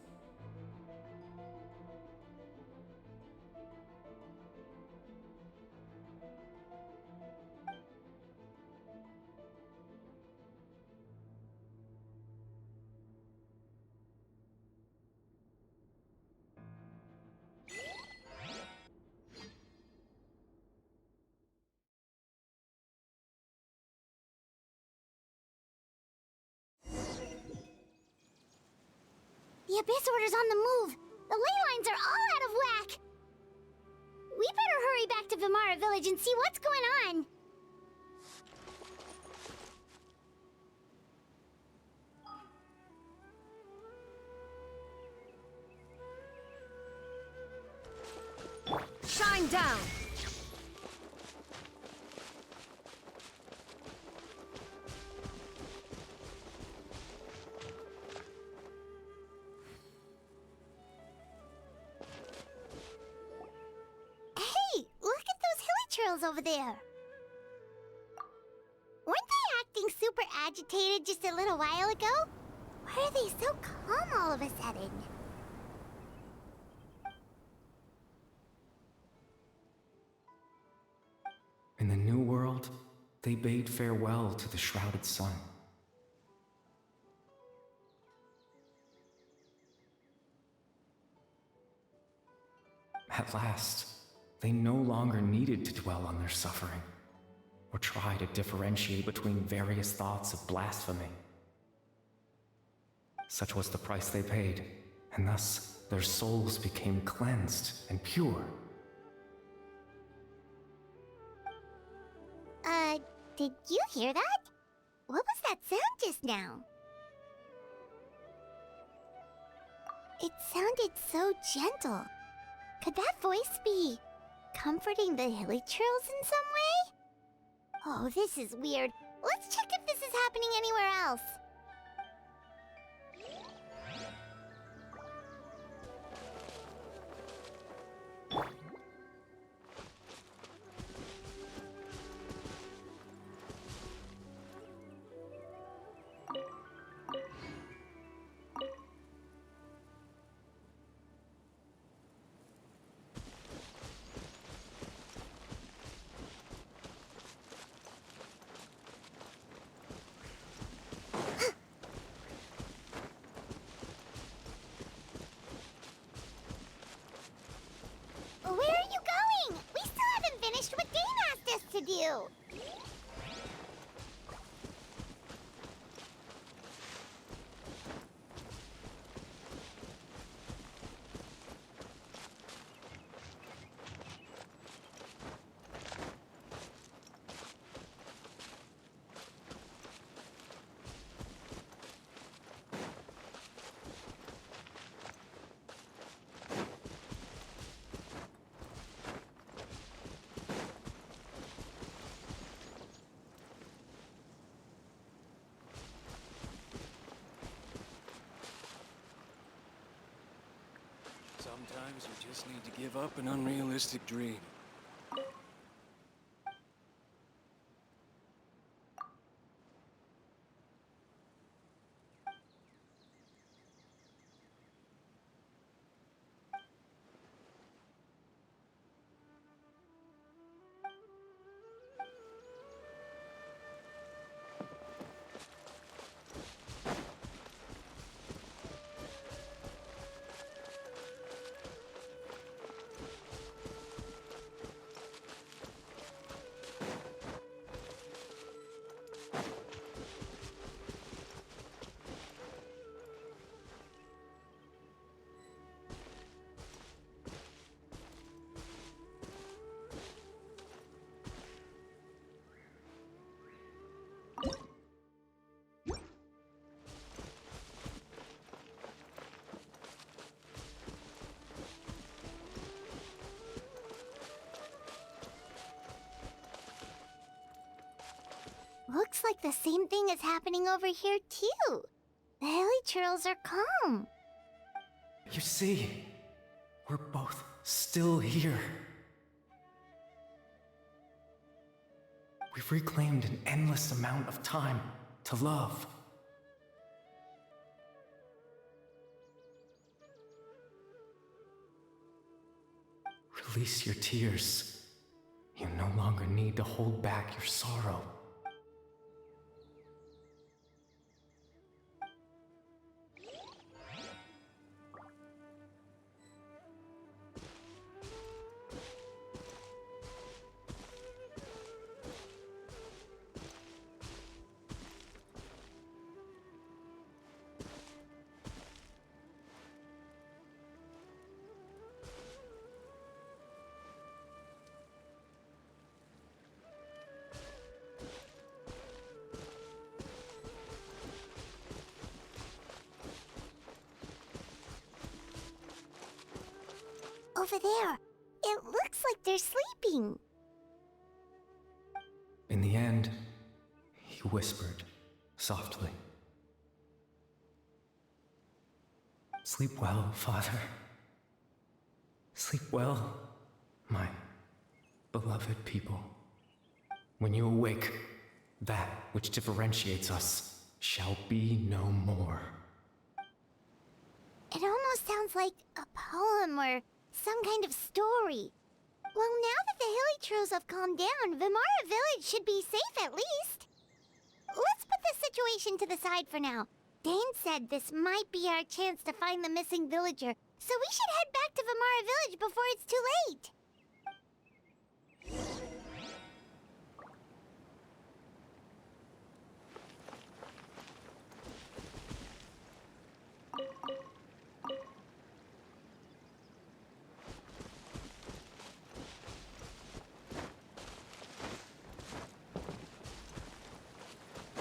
The Abyss Order's on the move! The ley lines are all out of whack! We better hurry back to Vimara village and see what's going on! Shine down! Hey, look at those hilly trails over there! Weren't they acting super agitated just a little while ago? Why are they so calm all of a sudden? In the New World, they bade farewell to the shrouded sun. At last, they no longer needed to dwell on their suffering, or try to differentiate between various thoughts of blasphemy. Such was the price they paid, and thus their souls became cleansed and pure. Did you hear that? What was that sound just now? It sounded so gentle. Could that voice be comforting the hilly trails in some way? Oh, this is weird. Let's check if this is happening anywhere else. Sometimes you just need to give up an unrealistic dream. Looks like the same thing is happening over here, too. The hilichurls are calm. You see, we're both still here. We've reclaimed an endless amount of time to love. Release your tears. You no longer need to hold back your sorrow. Over there. It looks like they're sleeping. In the end, he whispered softly. Sleep well, Father. Sleep well, my beloved people. When you awake, that which differentiates us shall be no more. It almost sounds like a poem or some kind of story. Well, now that the hilichurls have calmed down, Vimara Village should be safe at least. Let's put this situation to the side for now. Dane said this might be our chance to find the missing villager, so we should head back to Vimara Village before it's too late.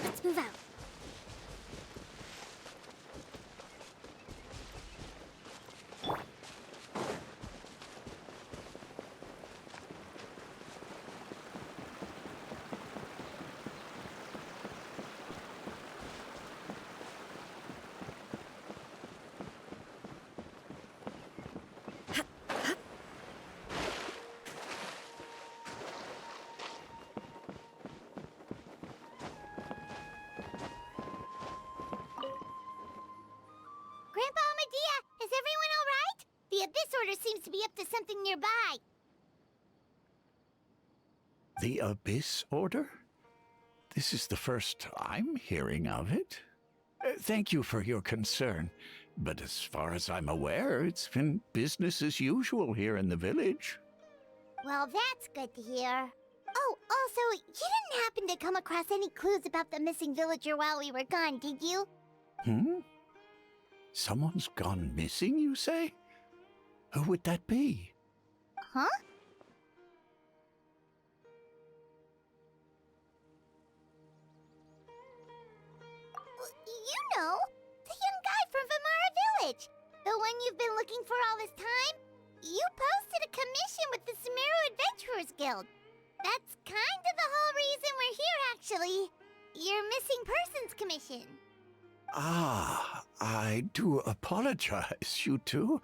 Let's move out. Grandpa Medea, is everyone all right? The Abyss Order seems to be up to something nearby. The Abyss Order? This is the first I'm hearing of it. Thank you for your concern, but as far as I'm aware, it's been business as usual here in the village. Well, that's good to hear. Oh, also, you didn't happen to come across any clues about the missing villager while we were gone, did you? Someone's gone missing, you say? Who would that be? Huh? You know, the young guy from Vimara Village. The one you've been looking for all this time. You posted a commission with the Sumeru Adventurers Guild. That's kind of the whole reason we're here, actually. Your missing persons commission. Ah, I do apologize, you two.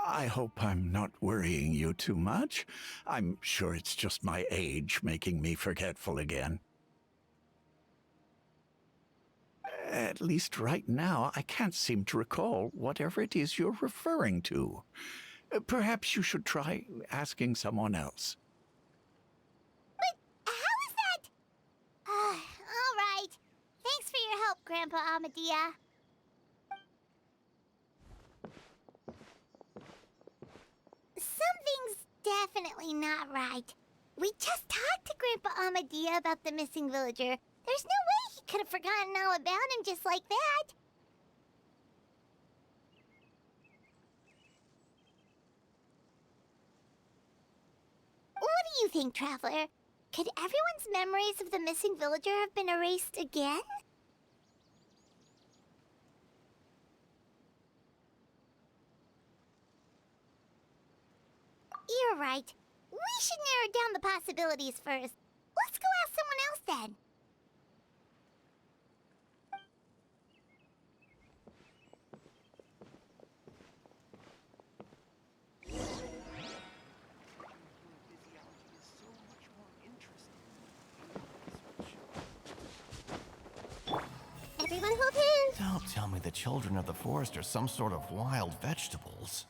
I hope I'm not worrying you too much. I'm sure it's just my age making me forgetful again. At least right now, I can't seem to recall whatever it is you're referring to. Perhaps you should try asking someone else. How is that? All right. Thanks for your help, Grandpa Amadea. Something's definitely not right. We just talked to Grandpa Amadea about the missing villager. There's no way he could have forgotten all about him just like that. What do you think, Traveler? Could everyone's memories of the missing villager have been erased again? You're right. We should narrow down the possibilities first. Let's go ask someone else then. Everyone hold hands. Don't tell me the children of the forest are some sort of wild vegetables.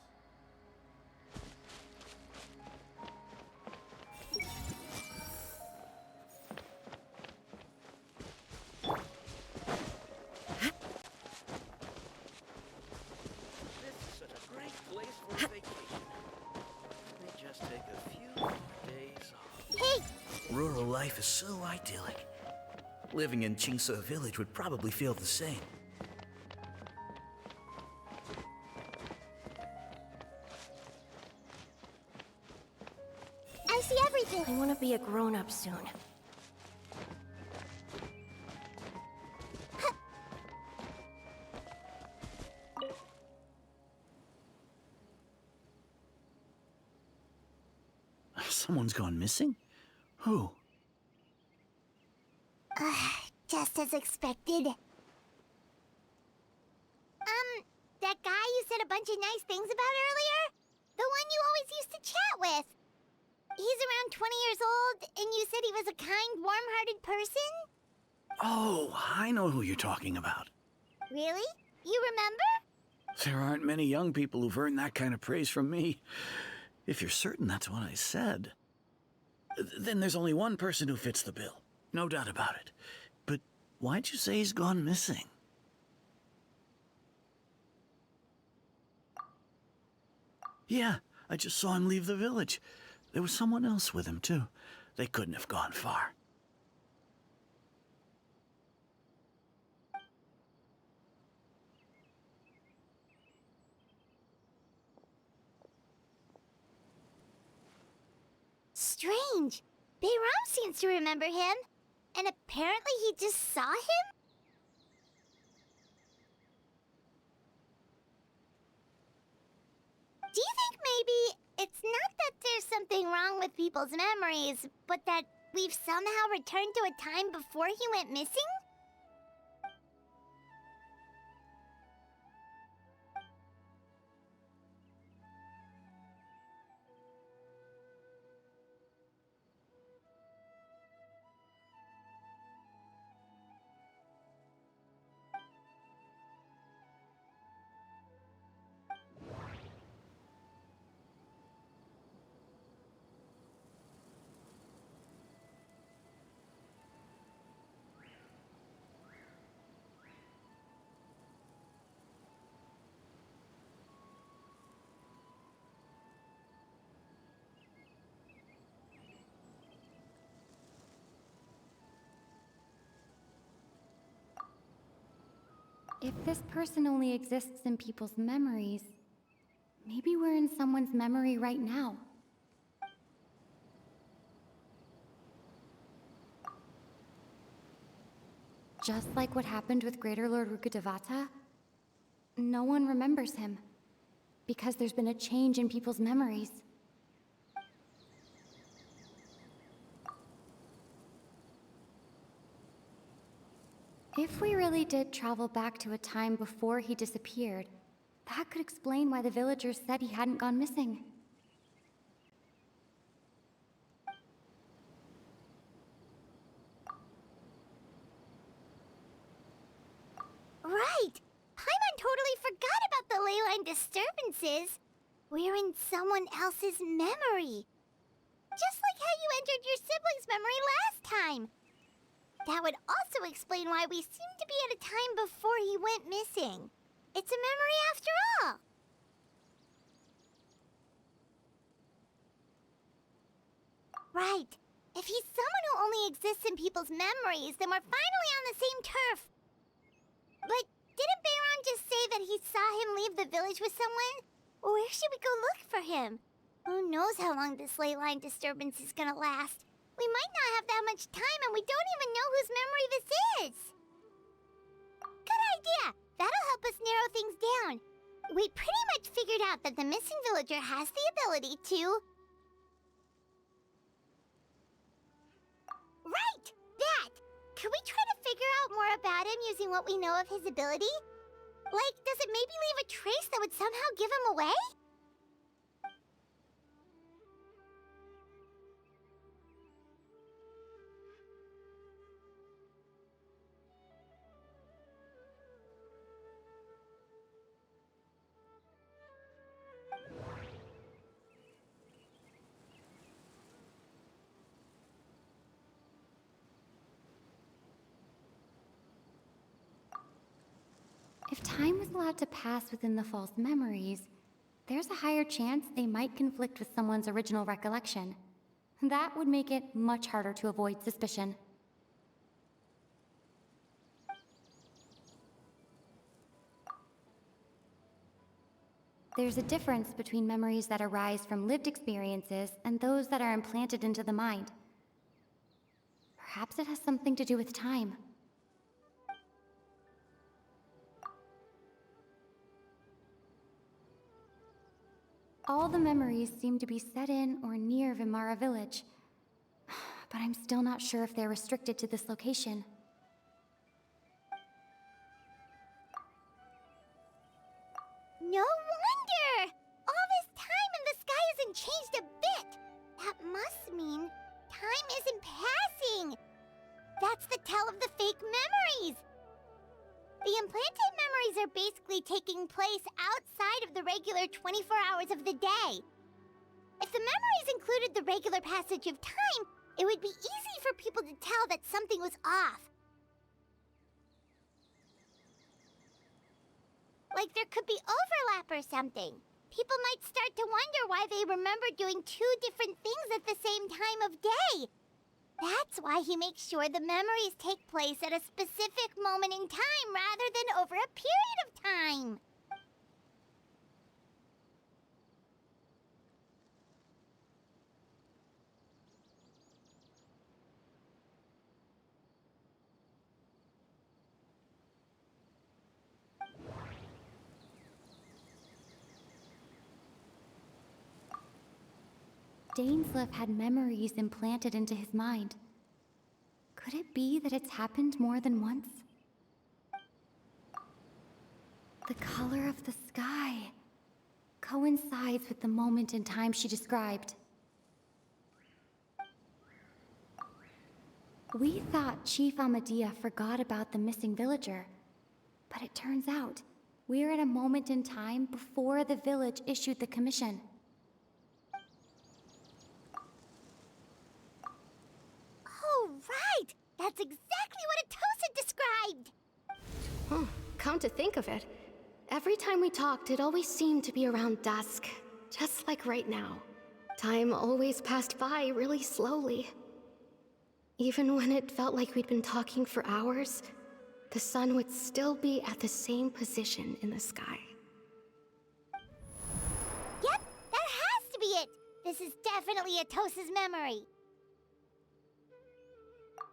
This is such a great place for a vacation. They just take a few more days off. Hey! Rural life is so idyllic. Living in Chingsa village would probably feel the same. I see everything. I want to be a grown-up soon. Someone's gone missing? Who? Just as expected. That guy you said a bunch of nice things about earlier? The one you always used to chat with. He's around 20 years old, and you said he was a kind, warm-hearted person? Oh, I know who you're talking about. Really? You remember? There aren't many young people who've earned that kind of praise from me. If you're certain that's what I said, then there's only one person who fits the bill. No doubt about it. But why'd you say he's gone missing? Yeah, I just saw him leave the village. There was someone else with him, too. They couldn't have gone far. Strange. Bayram seems to remember him. And apparently he just saw him? Do you think maybe it's not that there's something wrong with people's memories, but that we've somehow returned to a time before he went missing? If this person only exists in people's memories, maybe we're in someone's memory right now. Just like what happened with Greater Lord Rukkhadevata, no one remembers him, because there's been a change in people's memories. If we really did travel back to a time before he disappeared, That could explain why the villagers said he hadn't gone missing. Right! Paimon totally forgot about the ley line disturbances. We're in someone else's memory. Just like how you entered your sibling's memory last time. That would also explain why we seem to be at a time before he went missing. It's a memory after all. Right. If he's someone who only exists in people's memories, then we're finally on the same turf. But didn't Bayron just say that he saw him leave the village with someone? Where should we go look for him? Who knows how long this ley line disturbance is gonna last? We might not have that much time, and we don't even know whose memory this is. Good idea! That'll help us narrow things down. We pretty much figured out that the missing villager has the ability to... Right! That! Could we try to figure out more about him using what we know of his ability? Like, does it maybe leave a trace that would somehow give him away? If time was allowed to pass within the false memories, there's a higher chance they might conflict with someone's original recollection. That would make it much harder to avoid suspicion. There's a difference between memories that arise from lived experiences and those that are implanted into the mind. Perhaps it has something to do with time. All the memories seem to be set in or near Vimara village, but I'm still not sure if they're restricted to this location. No wonder! All this time and the sky hasn't changed a bit! That must mean time isn't passing! That's the tell of the fake memories! The implanted memories are basically taking place outside of the regular 24 hours of the day. If the memories included the regular passage of time, it would be easy for people to tell that something was off. Like there could be overlap or something. People might start to wonder why they remember doing two different things at the same time of day. That's why he makes sure the memories take place at a specific moment in time rather than over a period of time. Dainsleif had memories implanted into his mind. Could it be that it's happened more than once? The color of the sky coincides with the moment in time she described. We thought Chief Amadea forgot about the missing villager, but it turns out we're at a moment in time before the village issued the commission. Oh, right! That's exactly what Atosa described! Huh, come to think of it, every time we talked, it always seemed to be around dusk, just like right now. Time always passed by really slowly. Even when it felt like we'd been talking for hours, the sun would still be at the same position in the sky. Yep, that has to be it! This is definitely Atosa's memory.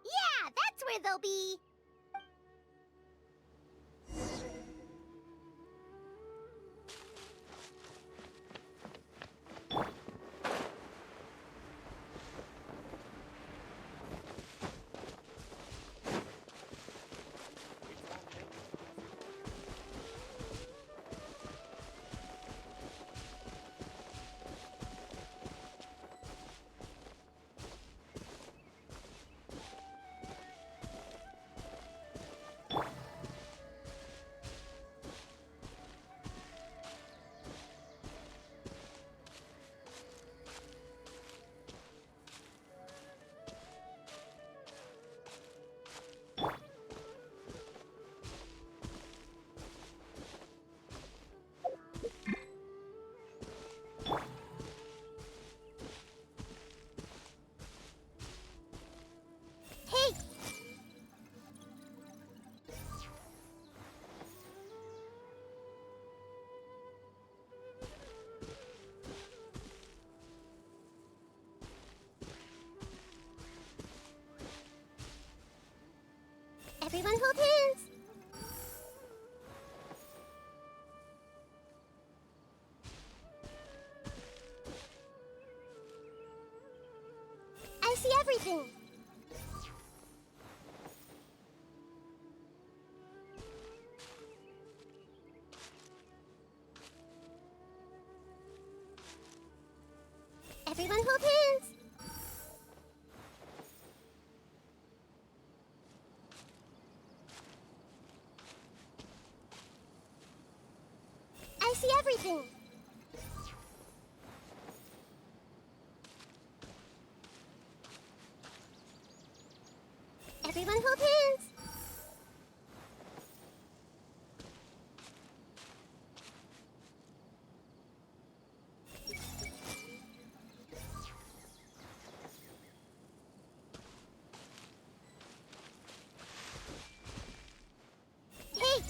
Yeah, that's where they'll be. Everyone hold hands! I see everything! Everyone hold hands! I see everything! Everyone hold hands! Hey!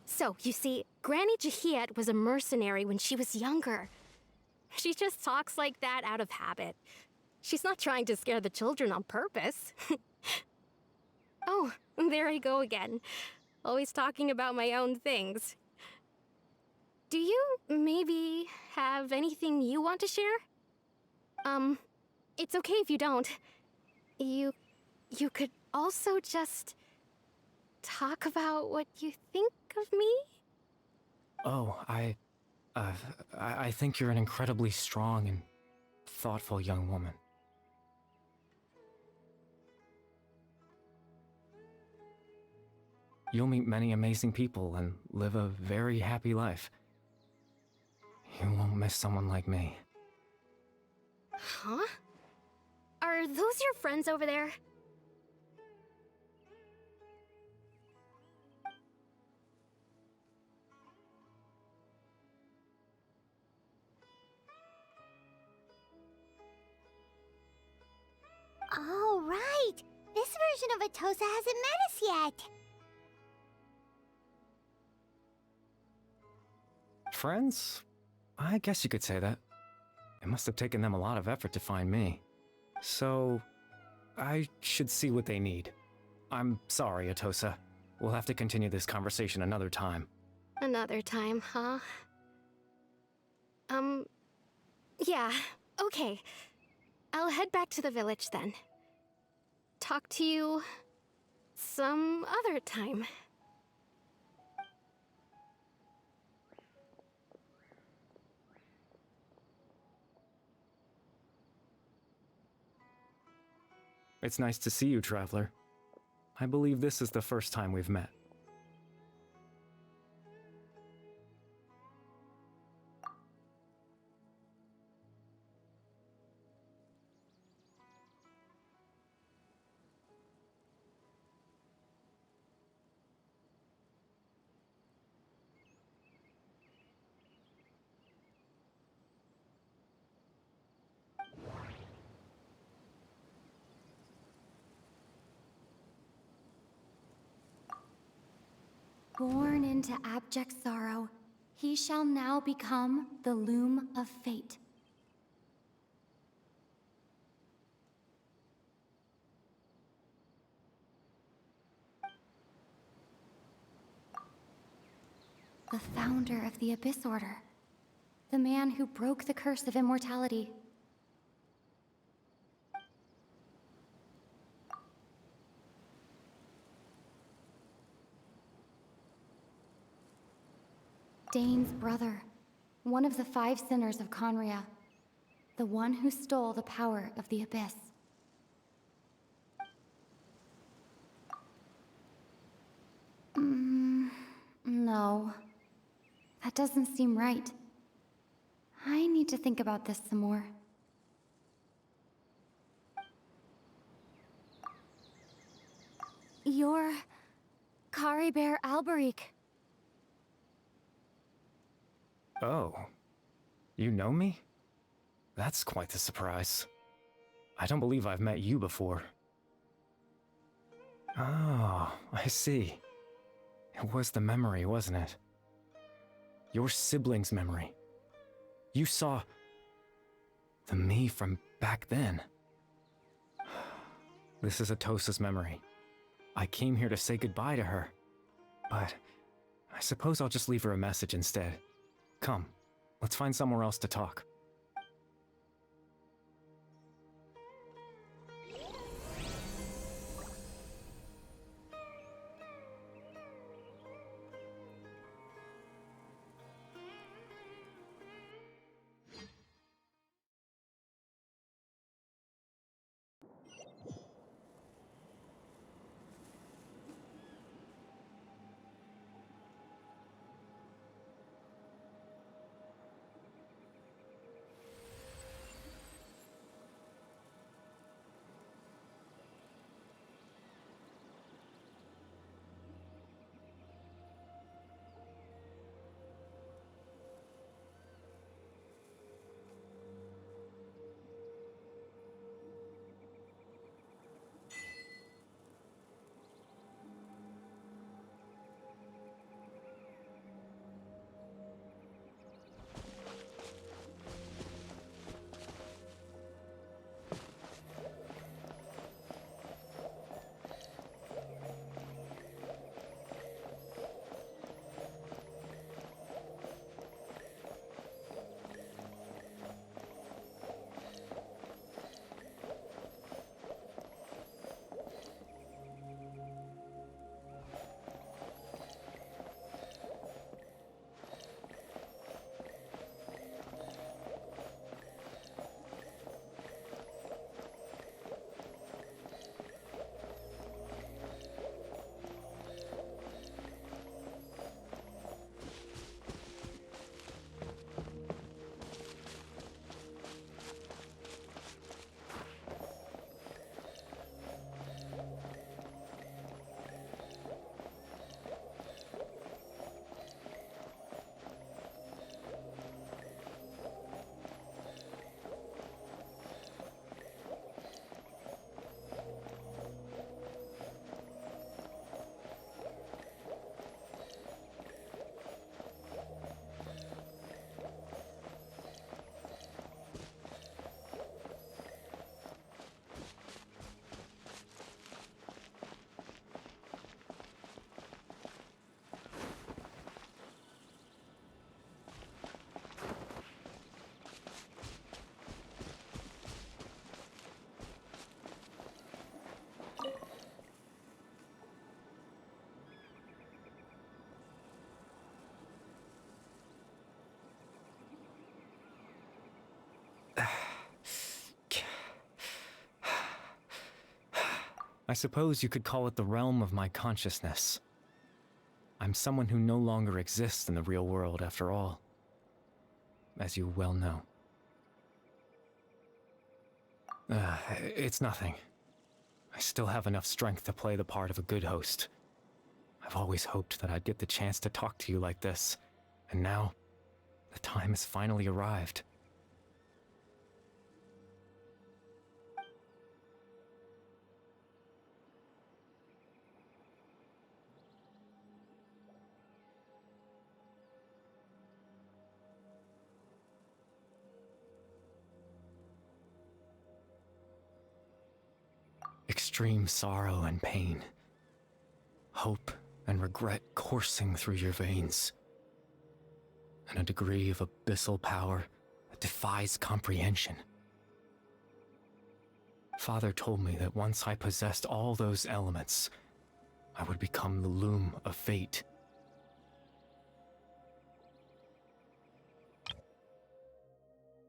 So, you see, Granny Jahiet was a mercenary when she was younger. She just talks like that out of habit. She's not trying to scare the children on purpose. Oh, there I go again. Always talking about my own things. Do you maybe have anything you want to share? It's okay if you don't. You could also just talk about what you think of me? Oh, I think you're an incredibly strong and thoughtful young woman. You'll meet many amazing people and live a very happy life. You won't miss someone like me. Huh? Are those your friends over there? Oh, right! This version of Atosa hasn't met us yet! Friends? I guess you could say that. It must have taken them a lot of effort to find me. So, I should see what they need. I'm sorry, Atosa. We'll have to continue this conversation another time. Another time, huh? Yeah, okay. I'll head back to the village then. Talk to you some other time. It's nice to see you, Traveler. I believe this is the first time we've met. Born into abject sorrow, he shall now become the loom of fate. The founder of the Abyss Order. The man who broke the curse of immortality. Dane's brother, one of the 5 sinners of Conria, the one who stole the power of the Abyss. No. That doesn't seem right. I need to think about this some more. You're Caribert Alberic. Oh. You know me? That's quite the surprise. I don't believe I've met you before. Oh, I see. It was the memory, wasn't it? Your sibling's memory. You saw... The me from back then. This is Atosa's memory. I came here to say goodbye to her. But I suppose I'll just leave her a message instead. Come, let's find somewhere else to talk. I suppose you could call it the realm of my consciousness. I'm someone who no longer exists in the real world after all, as you well know. It's nothing. I still have enough strength to play the part of a good host. I've always hoped that I'd get the chance to talk to you like this, and now, the time has finally arrived. Extreme sorrow and pain, hope and regret coursing through your veins, and a degree of abyssal power that defies comprehension. Father told me that once I possessed all those elements, I would become the loom of fate.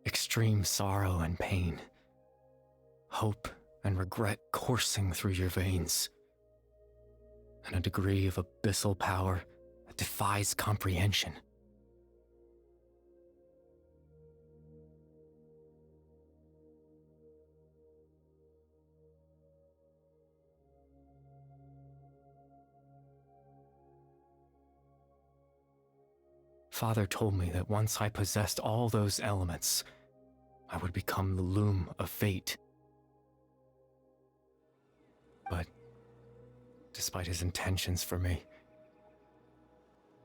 Extreme sorrow and pain, hope and regret coursing through your veins, and a degree of abyssal power that defies comprehension. Father told me that once I possessed all those elements, I would become the loom of fate. But, despite his intentions for me,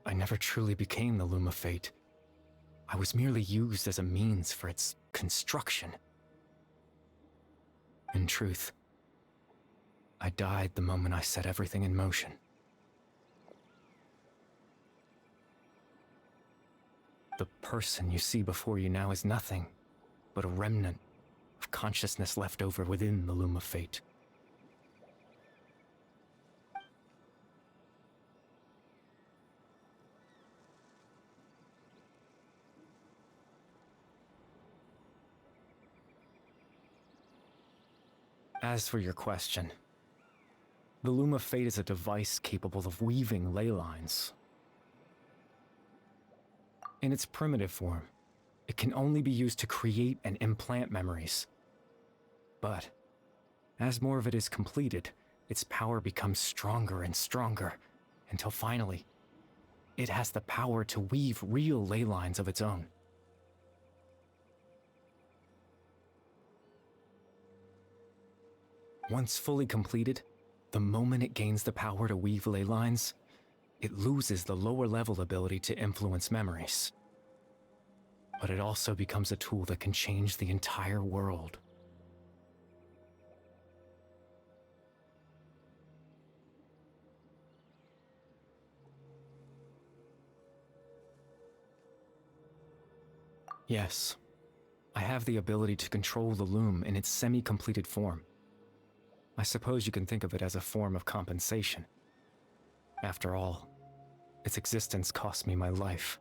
I never truly became the loom of fate. I was merely used as a means for its construction. In truth, I died the moment I set everything in motion. The person you see before you now is nothing but a remnant of consciousness left over within the loom of fate. As for your question, the Loom of Fate is a device capable of weaving ley lines. In its primitive form, it can only be used to create and implant memories. But, as more of it is completed, its power becomes stronger and stronger, until finally, it has the power to weave real ley lines of its own. Once fully completed, the moment it gains the power to weave ley lines, it loses the lower-level ability to influence memories. But it also becomes a tool that can change the entire world. Yes, I have the ability to control the loom in its semi-completed form. I suppose you can think of it as a form of compensation. After all, its existence cost me my life.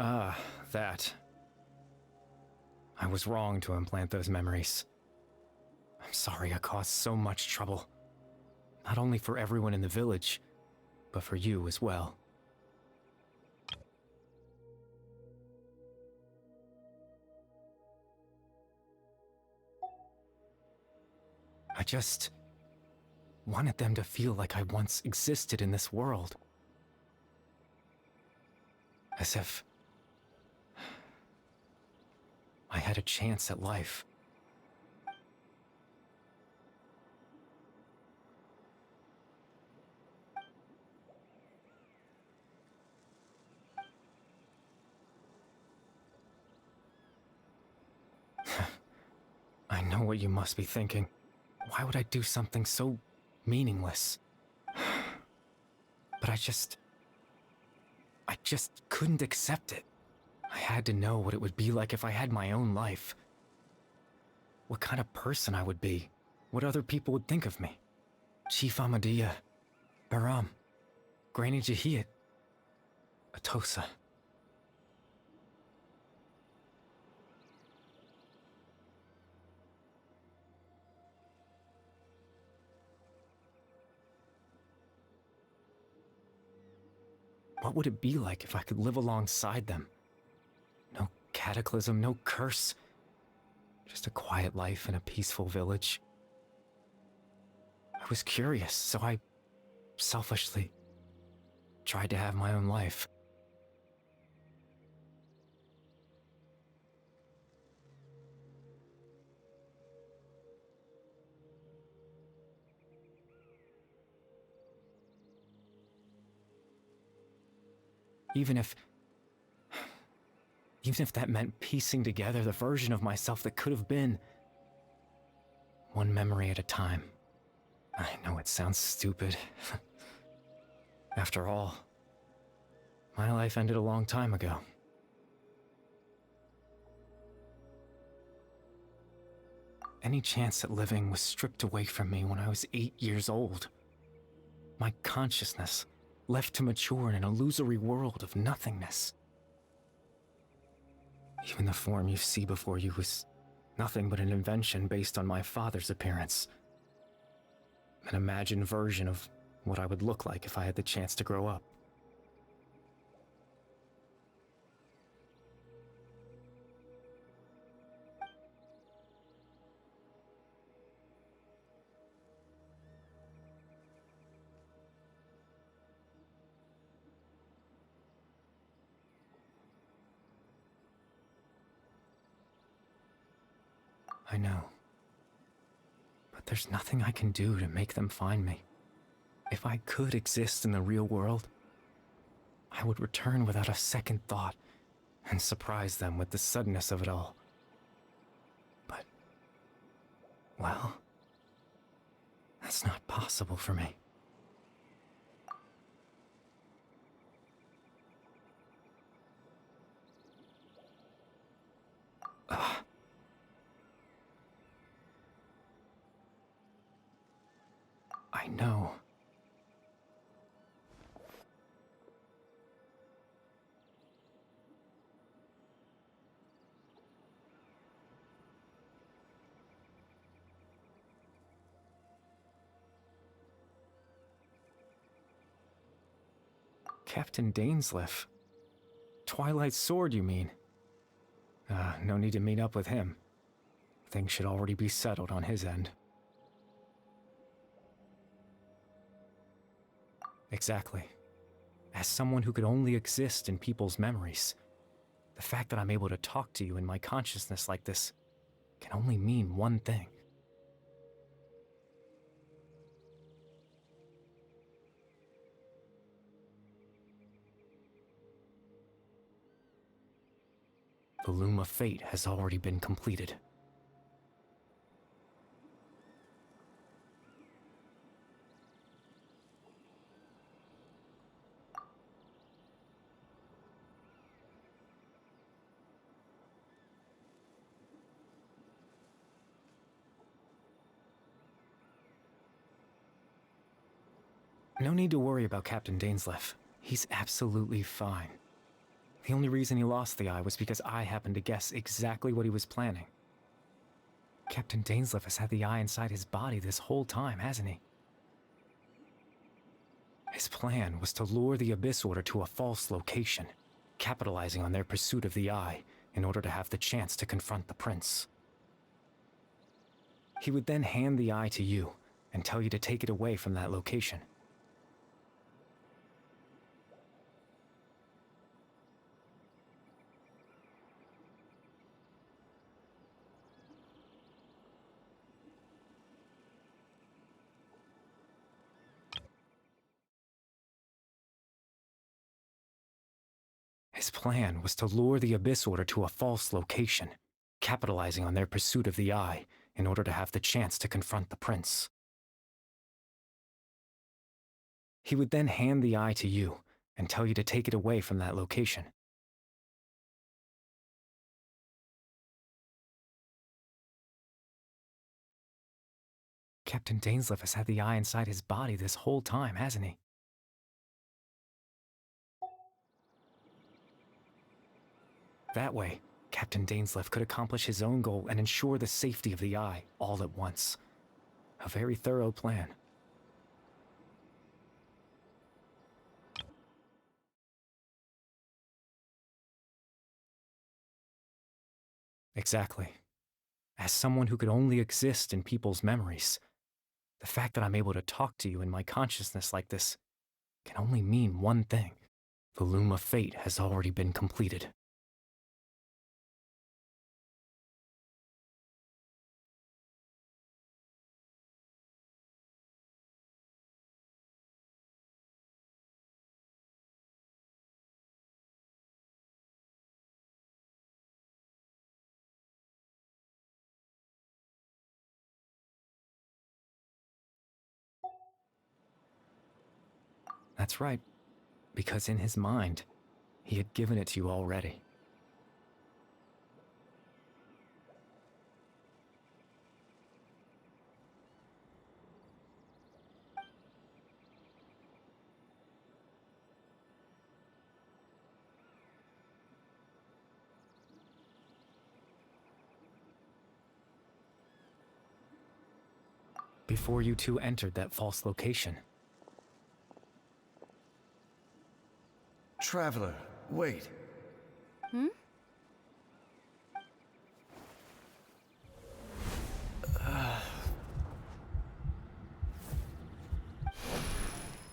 Ah, that. I was wrong to implant those memories. I'm sorry I caused so much trouble. Not only for everyone in the village, but for you as well. I just wanted them to feel like I once existed in this world. As if I had a chance at life. I know what you must be thinking. Why would I do something so meaningless? But I just couldn't accept it. I had to know what it would be like if I had my own life. What kind of person I would be. What other people would think of me. Chief Ahmadiyya, Baram, Granny Jahiyat, Atosa. What would it be like if I could live alongside them? No cataclysm, no curse. Just a quiet life in a peaceful village. I was curious, so I selfishly tried to have my own life. Even if that meant piecing together the version of myself that could have been. One memory at a time. I know it sounds stupid. After all, my life ended a long time ago. Any chance at living was stripped away from me when I was 8 years old. My consciousness left to mature in an illusory world of nothingness. Even the form you see before you was nothing but an invention based on my father's appearance. An imagined version of what I would look like if I had the chance to grow up. I know. But there's nothing I can do to make them find me. If I could exist in the real world, I would return without a second thought and surprise them with the suddenness of it all. But, well, that's not possible for me. I know. Captain Dainsleif. Twilight Sword, you mean? No need to meet up with him. Things should already be settled on his end. Exactly. As someone who could only exist in people's memories, the fact that I'm able to talk to you in my consciousness like this can only mean one thing. The loom of fate has already been completed. No need to worry about Captain Dainsleif. He's absolutely fine. The only reason he lost the eye was because I happened to guess exactly what he was planning. Captain Dainsleif has had the eye inside his body this whole time, hasn't he? His plan was to lure the Abyss Order to a false location, capitalizing on their pursuit of the eye in order to have the chance to confront the prince. He would then hand the eye to you and tell you to take it away from that location. His plan was to lure the Abyss Order to a false location, capitalizing on their pursuit of the eye in order to have the chance to confront the prince. He would then hand the eye to you and tell you to take it away from that location. Captain Dainsleif has had the eye inside his body this whole time, hasn't he? That way, Captain Dainsleif could accomplish his own goal and ensure the safety of the eye all at once. A very thorough plan. Exactly. As someone who could only exist in people's memories, the fact that I'm able to talk to you in my consciousness like this can only mean one thing. The loom of fate has already been completed. That's right, because in his mind, he had given it to you already. Before you two entered that false location. Traveler, wait. Hmm?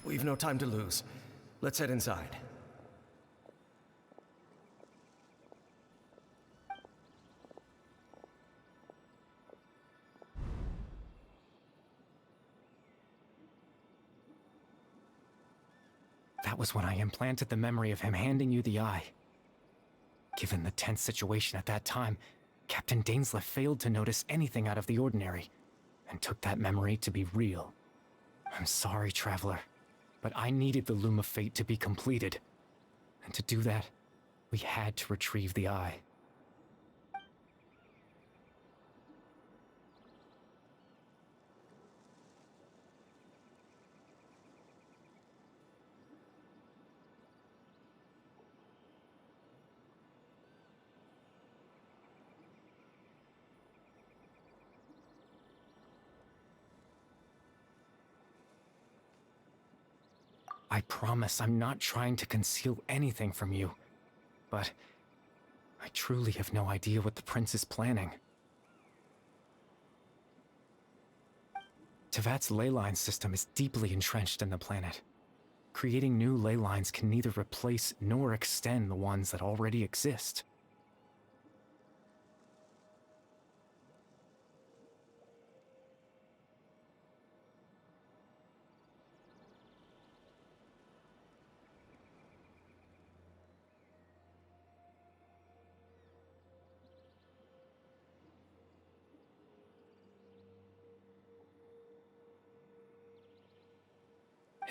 We've no time to lose. Let's head inside. That was when I implanted the memory of him handing you the eye. Given the tense situation at that time, Captain Dainsleif failed to notice anything out of the ordinary, and took that memory to be real. I'm sorry, Traveler, but I needed the Loom of Fate to be completed. And to do that, we had to retrieve the eye. I promise I'm not trying to conceal anything from you, but I truly have no idea what the Prince is planning. Tevat's ley line system is deeply entrenched in the planet. Creating new ley lines can neither replace nor extend the ones that already exist.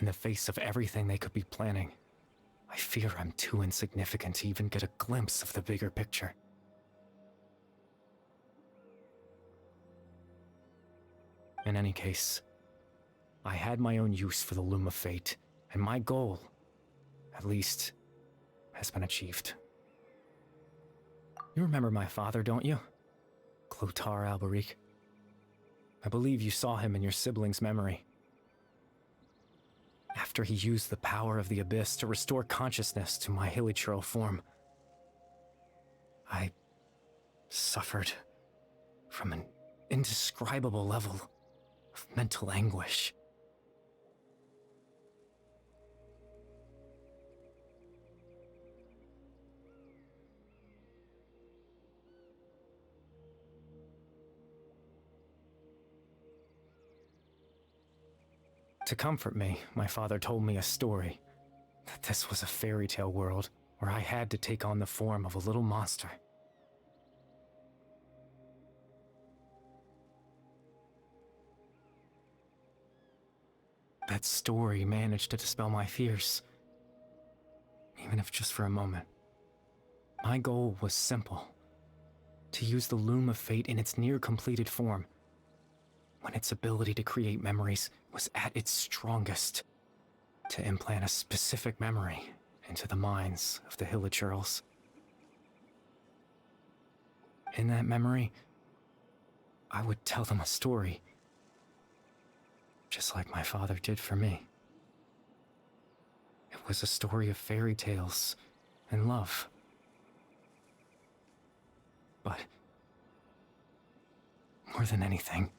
In the face of everything they could be planning, I fear I'm too insignificant to even get a glimpse of the bigger picture. In any case, I had my own use for the Loom of Fate, and my goal, at least, has been achieved. You remember my father, don't you? Clotar Alberic. I believe you saw him in your sibling's memory. After he used the power of the Abyss to restore consciousness to my hilichurl form, I suffered from an indescribable level of mental anguish. To comfort me, my father told me a story, that this was a fairy tale world where I had to take on the form of a little monster. That story managed to dispel my fears, even if just for a moment. My goal was simple: to use the Loom of Fate in its near-completed form, when its ability to create memories was at its strongest, to implant a specific memory into the minds of the hilichurls. In that memory, I would tell them a story, just like my father did for me. It was a story of fairy tales and love. But more than anything,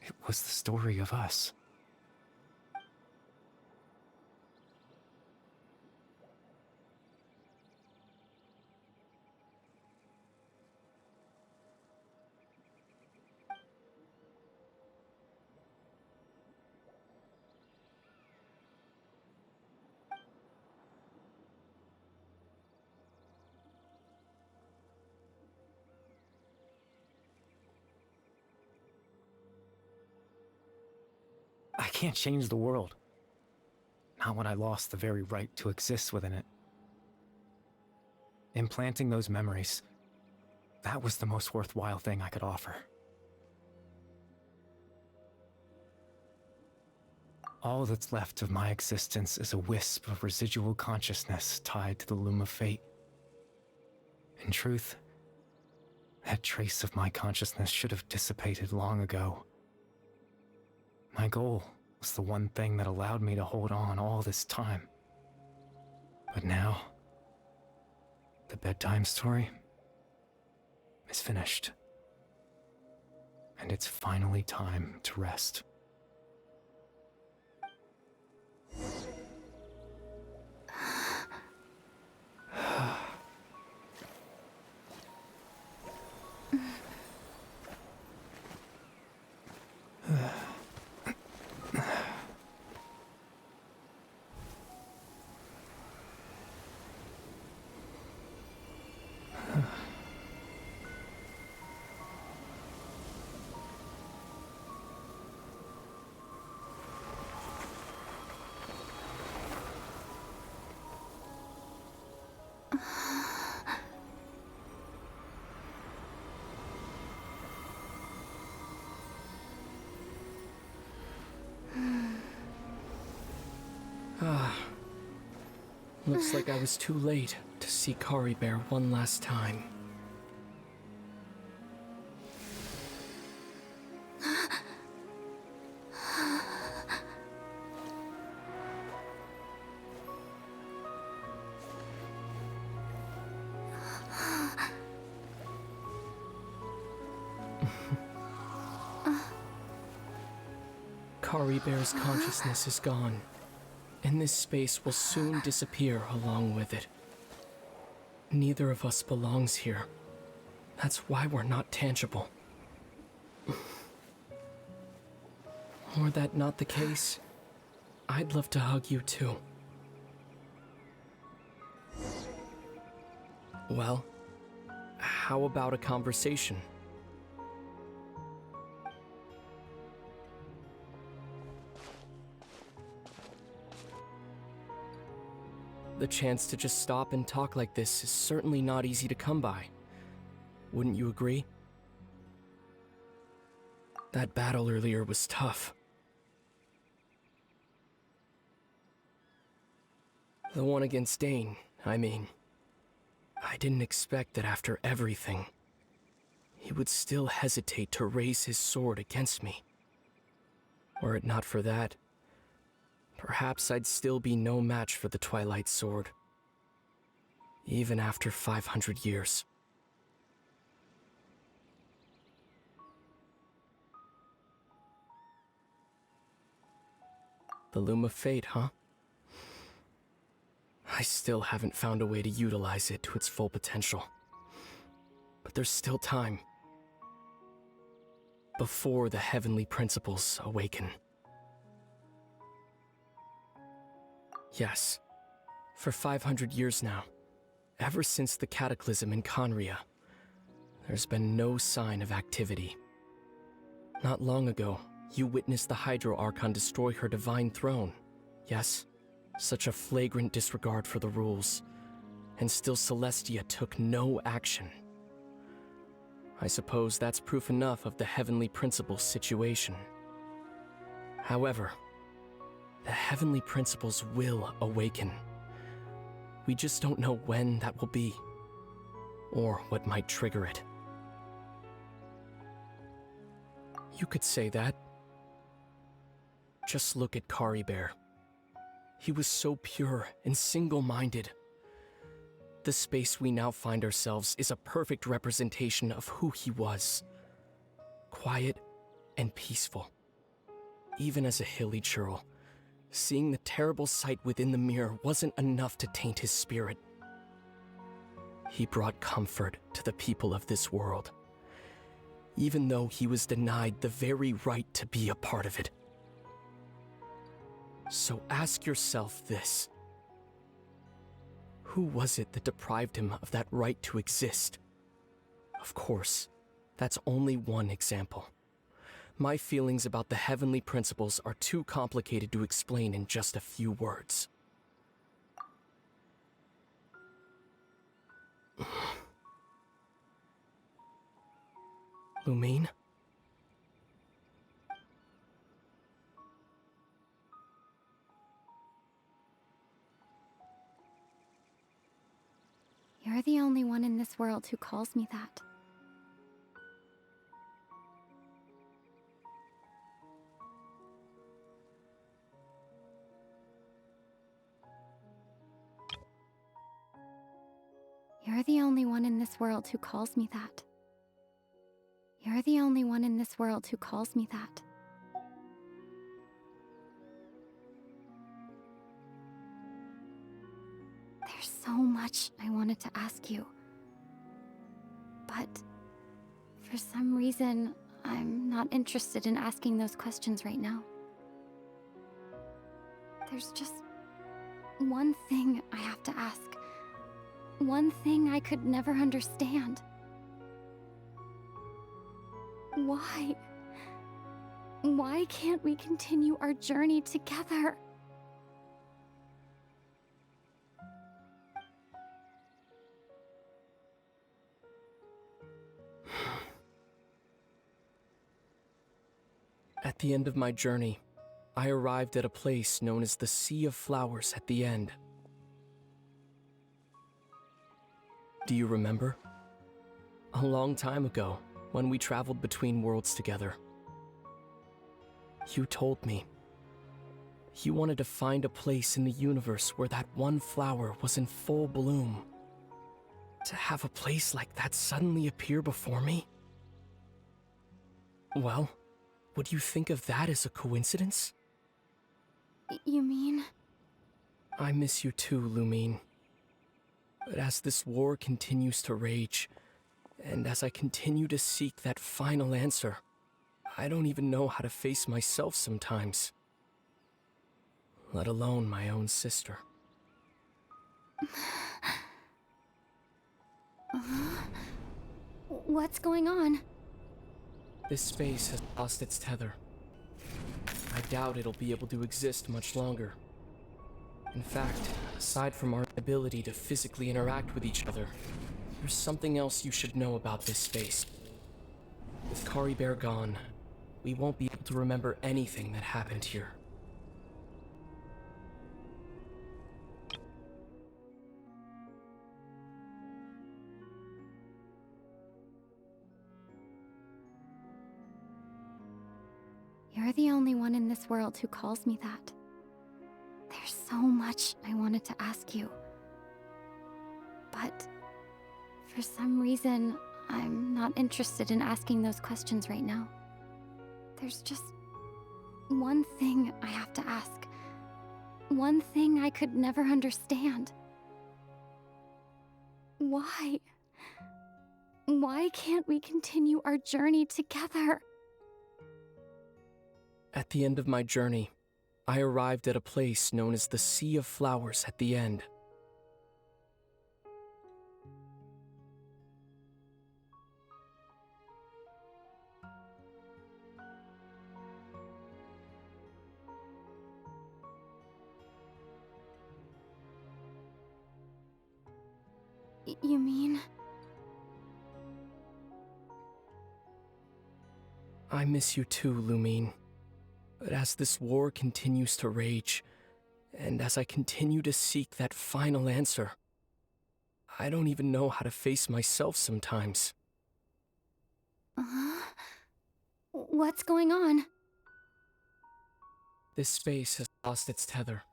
it was the story of us. I can't change the world. Not when I lost the very right to exist within it. Implanting those memories, that was the most worthwhile thing I could offer. All that's left of my existence is a wisp of residual consciousness tied to the Loom of Fate. In truth, that trace of my consciousness should have dissipated long ago. My goal was the one thing that allowed me to hold on all this time. But now, the bedtime story is finished. And it's finally time to rest. Looks like I was too late to see Kari Bear one last time. Kari Bear's consciousness is gone, and this space will soon disappear along with it. Neither of us belongs here. That's why we're not tangible. Were that not the case, I'd love to hug you too. Well, how about a conversation? The chance to just stop and talk like this is certainly not easy to come by. Wouldn't you agree? That battle earlier was tough. The one against Dane, I mean. I didn't expect that after everything, he would still hesitate to raise his sword against me. Were it not for that, perhaps I'd still be no match for the Twilight Sword, even after 500 years. The Loom of Fate, huh? I still haven't found a way to utilize it to its full potential. But there's still time. Before the heavenly principles awaken. Yes, for 500 years now, ever since the cataclysm in Conria, there's been no sign of activity. Not long ago, you witnessed the Hydro Archon destroy her divine throne. Yes, such a flagrant disregard for the rules, and still Celestia took no action. I suppose that's proof enough of the heavenly principles situation. However, the heavenly principles will awaken. We just don't know when that will be, or what might trigger it. You could say that. Just look at Kari Bear. He was so pure and single-minded. The space we now find ourselves is a perfect representation of who he was. Quiet and peaceful. Even as a hilly churl, seeing the terrible sight within the mirror wasn't enough to taint his spirit. He brought comfort to the people of this world, even though he was denied the very right to be a part of it. So ask yourself this. Who was it that deprived him of that right to exist? Of course, that's only one example. My feelings about the heavenly principles are too complicated to explain in just a few words. Lumine? You're the only one in this world who calls me that. You're the only one in this world who calls me that. You're the only one in this world who calls me that. There's so much I wanted to ask you. But for some reason, I'm not interested in asking those questions right now. There's just one thing I have to ask. One thing I could never understand. Why? Why can't we continue our journey together? At the end of my journey, I arrived at a place known as the Sea of Flowers at the end. Do you remember? A long time ago, when we traveled between worlds together. You told me. You wanted to find a place in the universe where that one flower was in full bloom. To have a place like that suddenly appear before me? Well, would you think of that as a coincidence? You mean? I miss you too, Lumine. But as this war continues to rage, and as I continue to seek that final answer, I don't even know how to face myself sometimes. Let alone my own sister. What's going on? This space has lost its tether. I doubt it'll be able to exist much longer. In fact, aside from our ability to physically interact with each other, there's something else you should know about this space. With Kari Bear gone, we won't be able to remember anything that happened here. You're the only one in this world who calls me that. There's so much I wanted to ask you. But for some reason, I'm not interested in asking those questions right now. There's just one thing I have to ask. One thing I could never understand. Why? Why can't we continue our journey together? At the end of my journey, I arrived at a place known as the Sea of Flowers at the end. You mean? I miss you too, Lumine. But as this war continues to rage, and as I continue to seek that final answer, I don't even know how to face myself sometimes. What's going on? This space has lost its tether.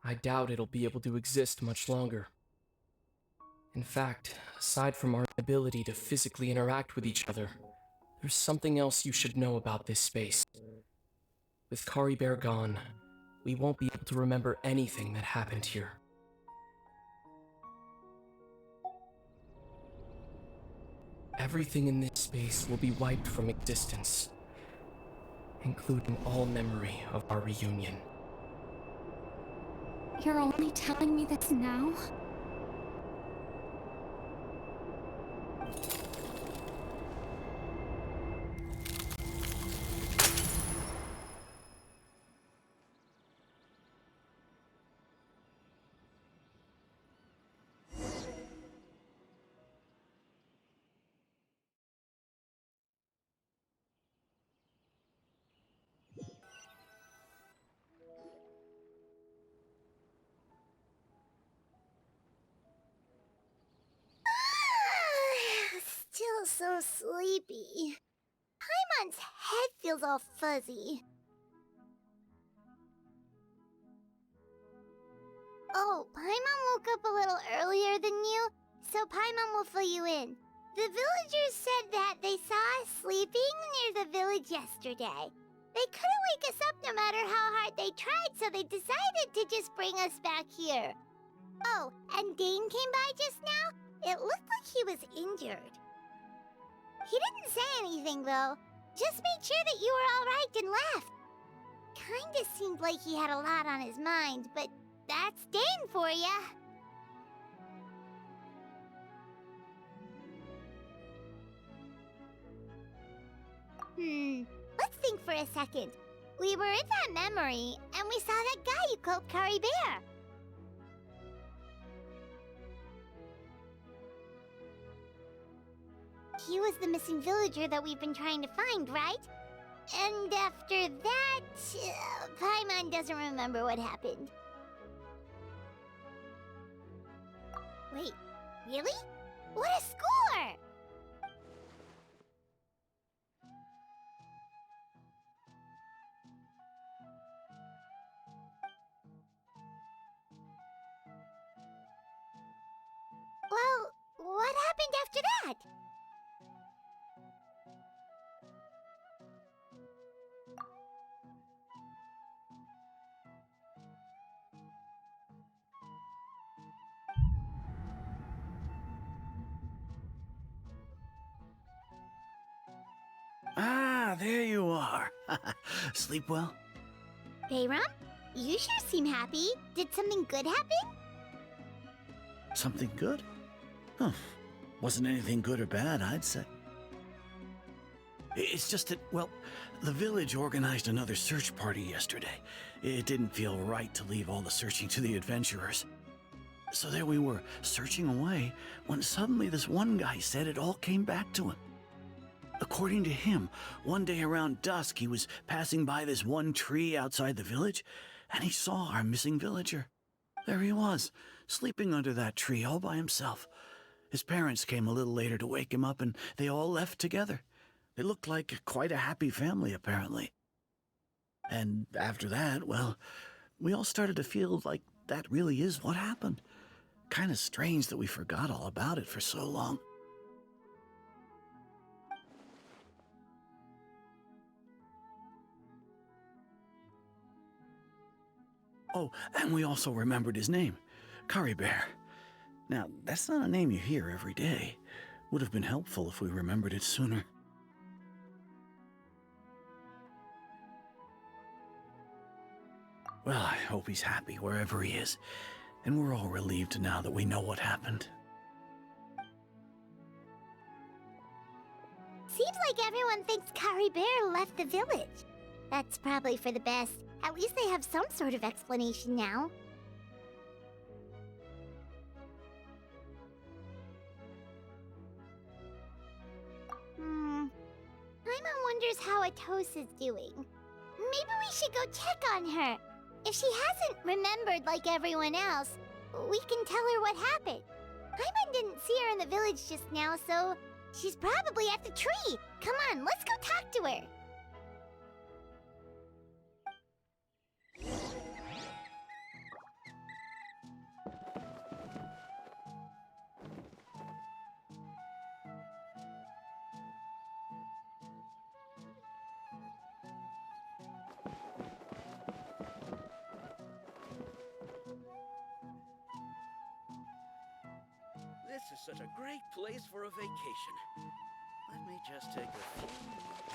I doubt it'll be able to exist much longer. In fact, aside from our ability to physically interact with each other, there's something else you should know about this space. With Kari Bear gone, we won't be able to remember anything that happened here. Everything in this space will be wiped from existence, including all memory of our reunion. You're only telling me this now? Still so sleepy. Paimon's head feels all fuzzy. Oh, Paimon woke up a little earlier than you, so Paimon will fill you in. The villagers said that they saw us sleeping near the village yesterday. They couldn't wake us up no matter how hard they tried, so they decided to just bring us back here. Oh, and Dane came by just now. It looked like he was injured. He didn't say anything, though. Just made sure that you were all right and left. Kinda seemed like he had a lot on his mind, but that's Dane for ya. Let's think for a second. We were in that memory, and we saw that guy you called Kari Bear. He was the missing villager that we've been trying to find, right? And after that, Paimon doesn't remember what happened. Wait, Really? What a score! Well, what happened after that? Ah, there you are. Sleep well? Bayram? You sure seem happy. Did something good happen? Something good? Huh. Wasn't anything good or bad, I'd say. It's just that, well, the village organized another search party yesterday. It didn't feel right to leave all the searching to the adventurers. So there we were, searching away, when suddenly this one guy said it all came back to him. According to him, one day around dusk, he was passing by this one tree outside the village, and he saw our missing villager. There he was, sleeping under that tree all by himself. His parents came a little later to wake him up, and they all left together. They looked like quite a happy family, apparently. And after that, well, we all started to feel like that really is what happened. Kind of strange that we forgot all about it for so long. Oh, and we also remembered his name, Curry Bear. Now, that's not a name you hear every day. Would have been helpful if we remembered it sooner. Well, I hope he's happy wherever he is, and we're all relieved now that we know what happened. Seems like everyone thinks Curry Bear left the village. That's probably for the best. At least they have some sort of explanation now. Paimon wonders how Atosa's doing. Maybe we should go check on her. If she hasn't remembered like everyone else, we can tell her what happened. Paimon didn't see her in the village just now, so she's probably at the tree. Come on, let's go talk to her. This is such a great place for a vacation. Let me just take a few more days.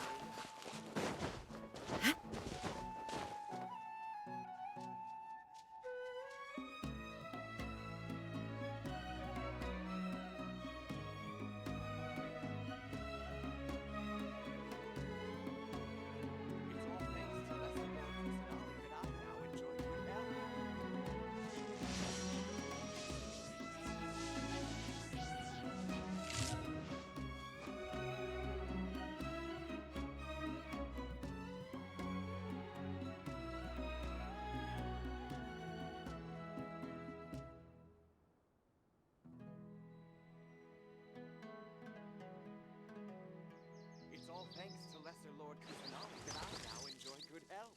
It's all thanks to Lesser Lord Kusanagi that I now enjoy good health.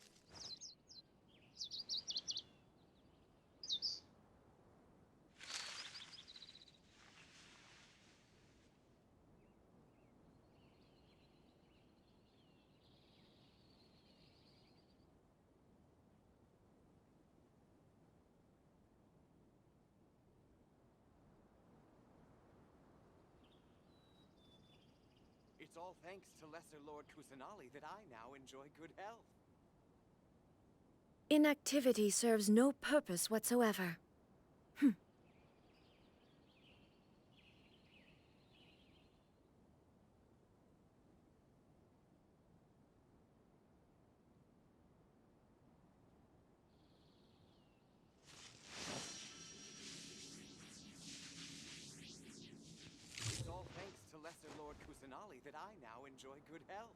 It's all thanks to Lesser Lord Kusanali that I now enjoy good health. Inactivity serves no purpose whatsoever. It's all thanks to Lesser Lord Kusanali that I now enjoy good health.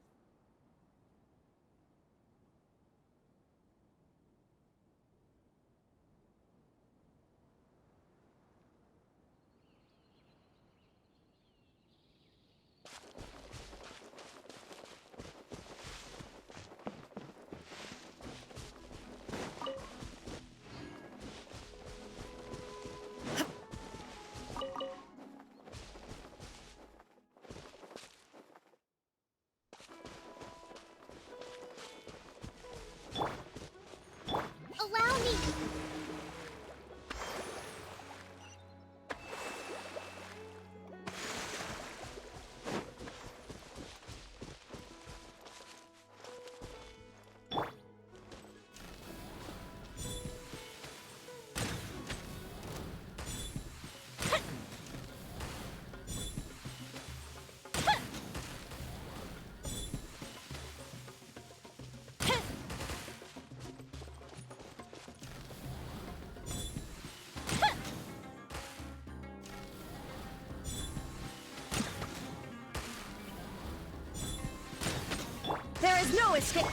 No escape.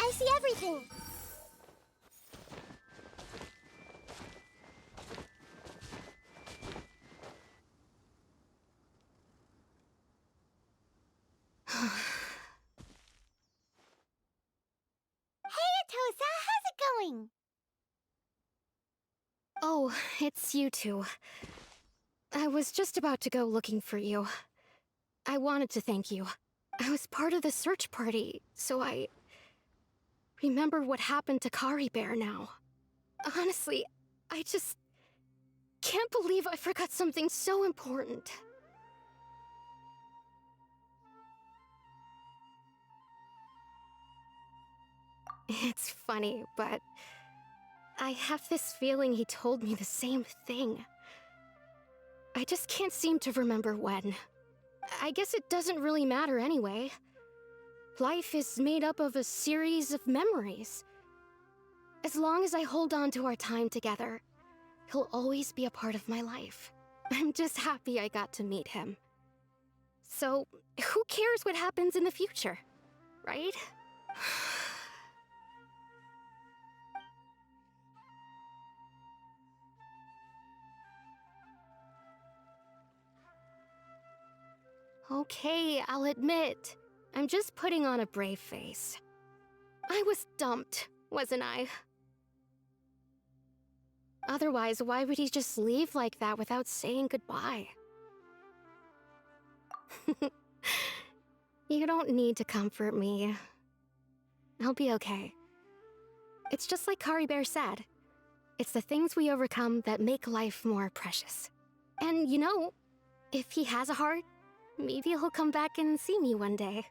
I see everything. Hey, Atosa, how's it going? Oh, it's you two. I was just about to go looking for you. I wanted to thank you. I was part of the search party, so I remember what happened to Kari Bear now. Honestly, I just can't believe I forgot something so important. It's funny, but I have this feeling he told me the same thing. I just can't seem to remember when. I guess it doesn't really matter anyway. Life is made up of a series of memories. As long as I hold on to our time together, he'll always be a part of my life. I'm just happy I got to meet him. So, who cares what happens in the future, right? Okay, I'll admit, I'm just putting on a brave face. I was dumped, wasn't I? Otherwise, why would he just leave like that without saying goodbye? You don't need to comfort me. I'll be okay. It's just like Kari Bear said. It's the things we overcome that make life more precious. And you know, if he has a heart, maybe he'll come back and see me one day.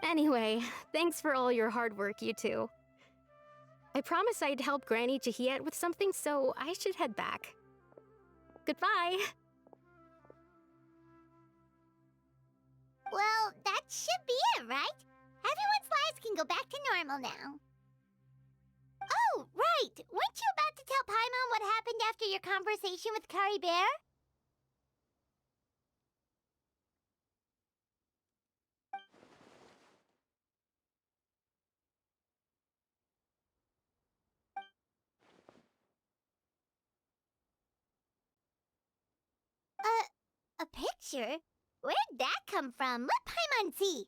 Anyway, thanks for all your hard work, you two. I promised I'd help Granny Jahiet with something, so I should head back. Goodbye! Well, that should be it, right? Everyone's lives can go back to normal now. Oh, right! Weren't you about to tell Paimon what happened after your conversation with Kari Bear? A picture? Where'd that come from? Let Paimon see.